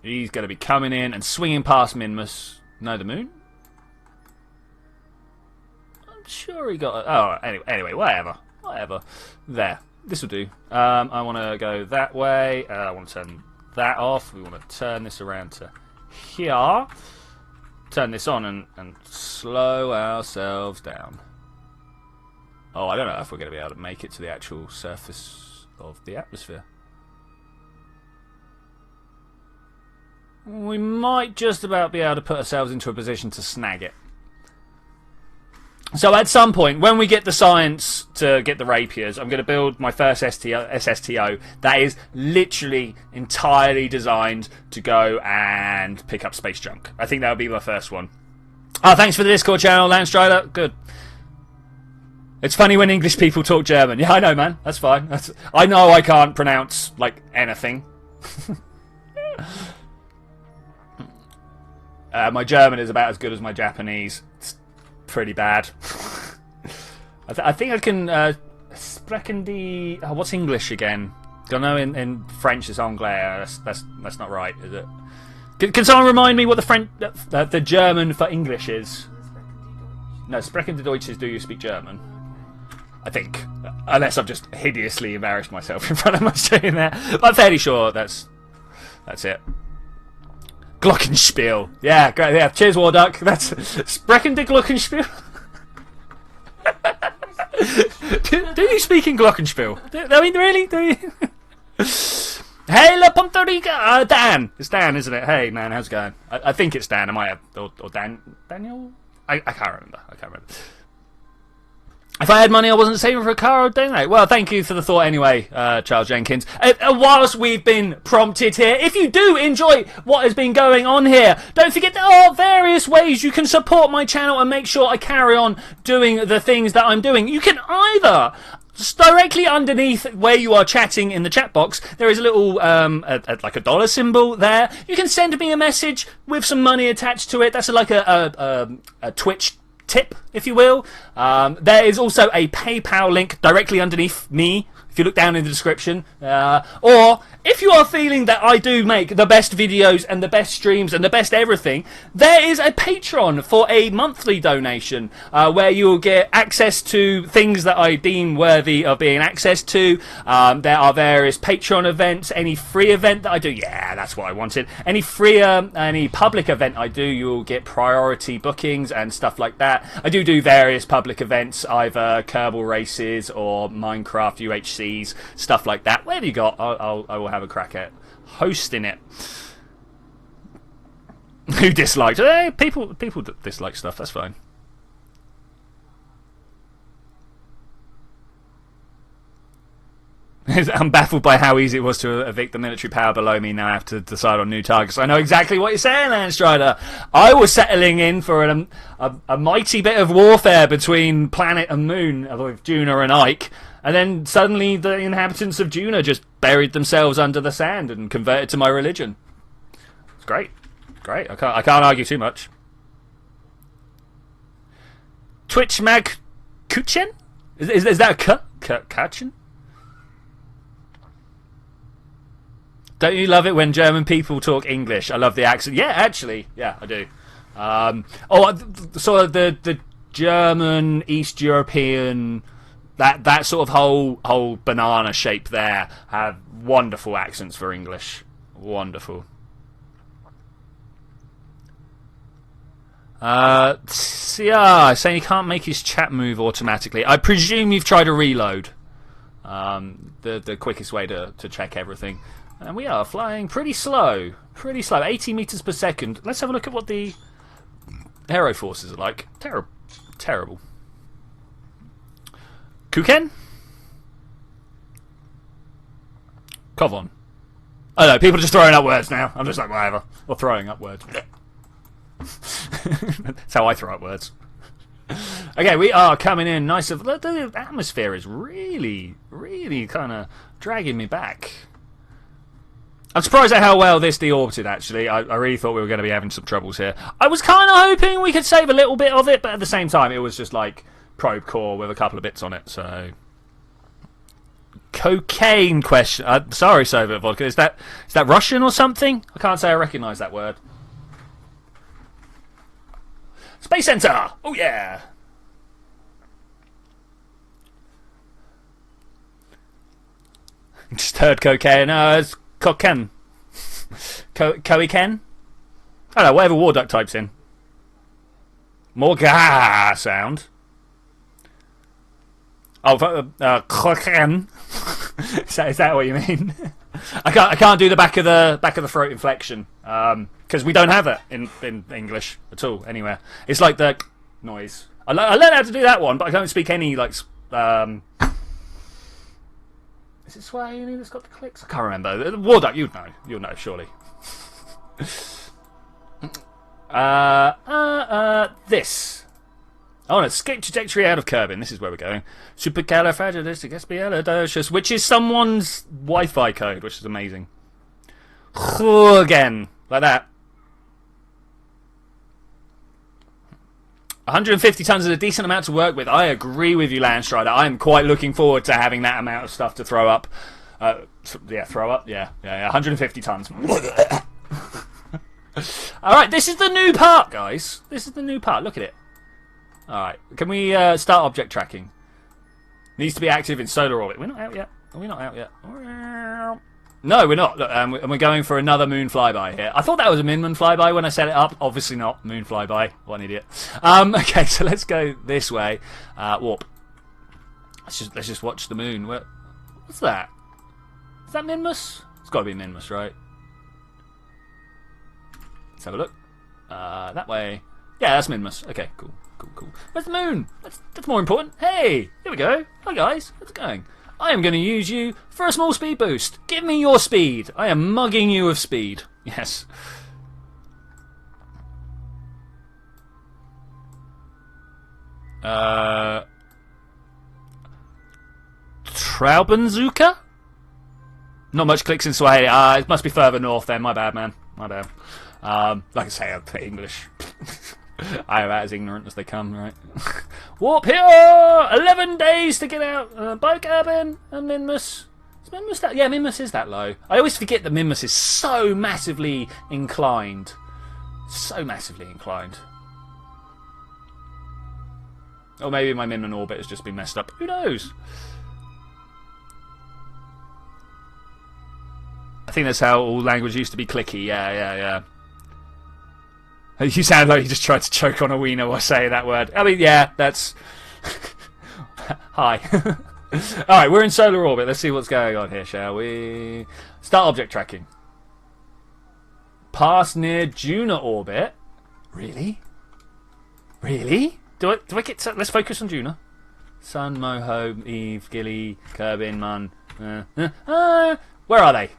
He's going to be coming in and swinging past Minmus. No, the moon? I'm sure he got... Oh, anyway, whatever. There. This will do. I want to go that way. I want to turn that off. We want to turn this around to here. Turn this on and slow ourselves down. Oh, I don't know if we're going to be able to make it to the actual surface of the atmosphere. We might just about be able to put ourselves into a position to snag it. So at some point, when we get the science to get the rapiers, I'm going to build my first SSTO that is literally entirely designed to go and pick up space junk. I think that would be my first one. Oh, thanks for the Discord channel, Landstrider. Good. It's funny when English people talk German. Yeah, I know, man. That's fine. I know I can't pronounce, like, anything. My German is about as good as my Japanese. It's pretty bad. I think I can sprechen die... Oh, what's English again? I know in French it's anglais. That's not right, is it? Can someone remind me what the German for English is? No, sprechen die Deutsch is do you speak German? I think. Unless I've just hideously embarrassed myself in front of my screen there. But I'm fairly sure that's it. Glockenspiel. Yeah, great. Yeah, cheers, Warduck. That's Sprechen die Glockenspiel. do you speak in Glockenspiel? I mean, really? Do you? Hey, La Pontorica. Dan. It's Dan, isn't it? Hey, man, how's it going? I think it's Dan. Am I or Daniel? I can't remember. If I had money, I wasn't saving for a car or donate. Well, thank you for the thought anyway, Charles Jenkins. Whilst we've been prompted here, if you do enjoy what has been going on here, don't forget there are various ways you can support my channel and make sure I carry on doing the things that I'm doing. You can either... Just directly underneath where you are chatting in the chat box, there is a little, like a dollar symbol there. You can send me a message with some money attached to it. That's like a Twitch tip, if you will. There is also a PayPal link directly underneath me, if you look down in the description. Or, if you are feeling that I do make the best videos and the best streams and the best everything, there is a Patreon for a monthly donation, where you will get access to things that I deem worthy of being accessed to. There are various Patreon events. Any free event that I do, yeah, that's what I wanted. Any free, any public event I do, you'll get priority bookings and stuff like that. I do various public events, either Kerbal races or Minecraft UHC. Stuff like that. Whatever you got, I will have a crack at hosting it. Who disliked it? People dislike stuff. That's fine. I'm baffled by how easy it was to evict the military power below me. Now I have to decide on new targets. I know exactly what you're saying, Landstrider. I was settling in for a mighty bit of warfare between planet and moon with Juna and Ike. And then suddenly the inhabitants of Juna just buried themselves under the sand and converted to my religion. It's great. Great. I can't argue too much. Twitch Mag Kuchen? Is that a Kuchen? Don't you love it when German people talk English? I love the accent. Yeah, actually, yeah, I do. Sort of the German, East European, that sort of whole banana shape there have wonderful accents for English. Wonderful. Saying he can't make his chat move automatically. I presume you've tried a reload. The quickest way to check everything. And we are flying pretty slow. 80 meters per second. Let's have a look at what the aero forces are like. Terrible. Kuken? Come on. Oh no, people are just throwing up words now. I'm just like, whatever. Or throwing up words. That's how I throw up words. Okay, we are coming in nice. The atmosphere is really kind of dragging me back. I'm surprised at how well this deorbited, actually. I really thought we were going to be having some troubles here. I was kind of hoping we could save a little bit of it, but at the same time, it was just like probe core with a couple of bits on it, so... Cocaine question. Sorry, Soviet Vodka. Is that Russian or something? I can't say I recognise that word. Space Center! Oh, yeah! Just heard cocaine. No, it's cocaine. Cocaine? I don't know, whatever War Duck types in. More ga sound. Oh, cocaine. Is that what you mean? I can't do the back of the throat inflection because we don't have it in English at all anywhere. It's like the noise. I learned how to do that one, but I don't speak any like. Is it Swahili that's got the clicks? I can't remember. War Duck, you'll know surely. This. Oh, an escape trajectory out of Kerbin. This is where we're going. Supercalifragilisticexpialidocious, which is someone's Wi-Fi code, which is amazing. Again, like that. 150 tons is a decent amount to work with. I agree with you, Landstrider. I am quite looking forward to having that amount of stuff to throw up. Throw up. Yeah. 150 tons. All right, this is the new part, guys. This is the new part. Look at it. Alright, can we start object tracking? Needs to be active in solar orbit. We're not out yet. Are we not out yet? No, we're not. Look, and we're going for another moon flyby here. I thought that was a Minman flyby when I set it up. Obviously not. Moon flyby. What an idiot. Okay, so let's go this way. Warp. Let's just watch the moon. What's that? Is that Minmus? It's got to be Minmus, right? Let's have a look. That way. Yeah, that's Minmus. Okay, cool. Where's the moon? That's more important. Hey, here we go. Hi guys, how's it going? I am going to use you for a small speed boost. Give me your speed. I am mugging you of speed. Yes. Traubenzuka? Not much clicks in Swahili. It must be further north then. My bad, man. My bad. Like I say, I play English. I am as ignorant as they come, right? Warp here! 11 days to get out. Bye, Kerbin and Minmus. Is Minmus that? Yeah, Minmus is that low. I always forget that Minmus is so massively inclined. So massively inclined. Or maybe my Minman orbit has just been messed up. Who knows? I think that's how all language used to be clicky. Yeah. You sound like you just tried to choke on a wiener while saying that word. I mean, yeah, that's... Hi. Alright, we're in solar orbit. Let's see what's going on here, shall we? Start object tracking. Pass near Juno orbit. Really? Really? Do I get to... Let's focus on Juno. Sun, Moho, Eve, Gilly, Kerbin, Mun. Where are they?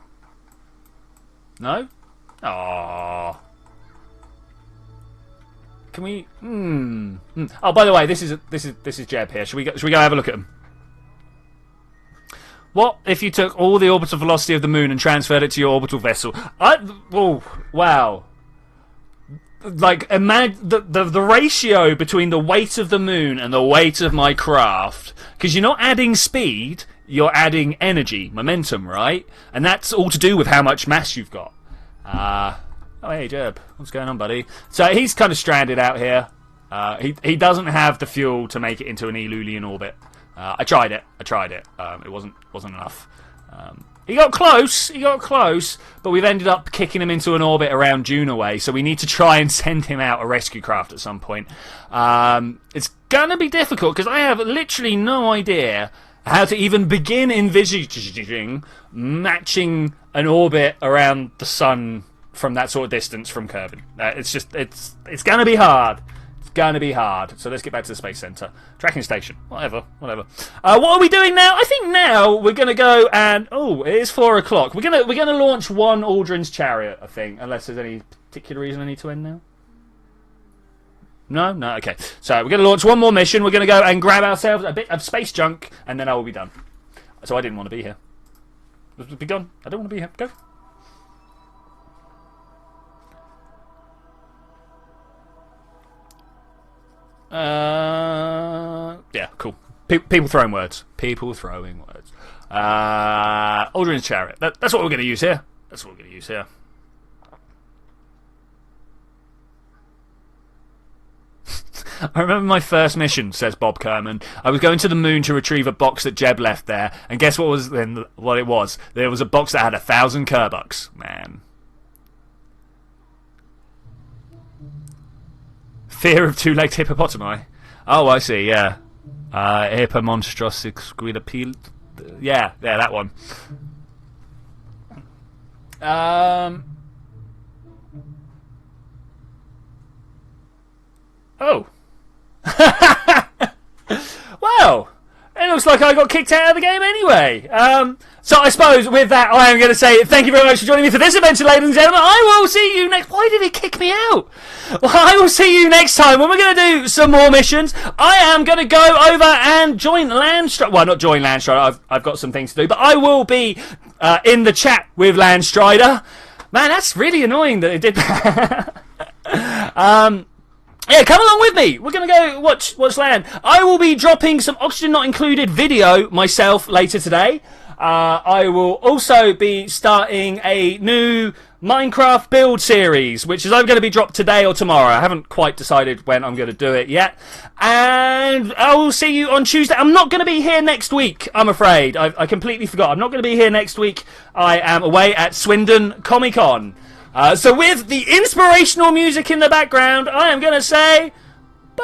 No? Aww. Can we? Oh, by the way, this is Jeb here. Should we go have a look at him? What if you took all the orbital velocity of the moon and transferred it to your orbital vessel? Oh, wow. like, imagine the ratio between the weight of the moon and the weight of my craft, because you're not adding speed, you're adding energy, momentum, right? And that's all to do with how much mass you've got. Oh, hey, Jeb. What's going on, buddy? So he's kind of stranded out here. He doesn't have the fuel to make it into an Elulian orbit. I tried it. It wasn't enough. He got close, but we've ended up kicking him into an orbit around Junaway, so we need to try and send him out a rescue craft at some point. It's gonna be difficult, because I have literally no idea how to even begin envisaging matching an orbit around the sun from that sort of distance from Kerbin. It's gonna be hard. Gonna be hard. So let's get back to the space center, tracking station, whatever. What are we doing now? I think now we're gonna go and it is 4 o'clock. We're gonna launch one Aldrin's chariot, I think, unless there's any particular reason I need to end now. No. Okay. So we're gonna launch one more mission. We're gonna go and grab ourselves a bit of space junk, and then I will be done. So I didn't want to be here. Be gone. I don't want to be here. Go. Yeah, cool. People throwing words. Aldrin's chariot. That's what we're going to use here. I remember my first mission, says Bob Kerman. I was going to the moon to retrieve a box that Jeb left there, and guess what it was? There was a box that had 1,000 Kerbucks. Man. Fear of two-legged hippopotami. Oh, I see, yeah. Hippomonstros exquidapil. Yeah, that one. Oh. Well, it looks like I got kicked out of the game anyway. So I suppose with that, I am going to say thank you very much for joining me for this adventure, ladies and gentlemen. I will see you next... Why did it kick me out? Well, I will see you next time when we're going to do some more missions. I am going to go over and join Landstrider. Well, not join Landstrider. I've got some things to do. But I will be in the chat with Landstrider. Man, that's really annoying that it did that. Yeah, come along with me. We're going to go watch land. I will be dropping some Oxygen Not Included video myself later today. I will also be starting a new Minecraft build series, which is either going to be dropped today or tomorrow. I haven't quite decided when I'm going to do it yet. And I will see you on Tuesday. I'm not going to be here next week, I'm afraid. I completely forgot. I'm not going to be here next week. I am away at Swindon Comic Con. So with the inspirational music in the background, I am going to say bye!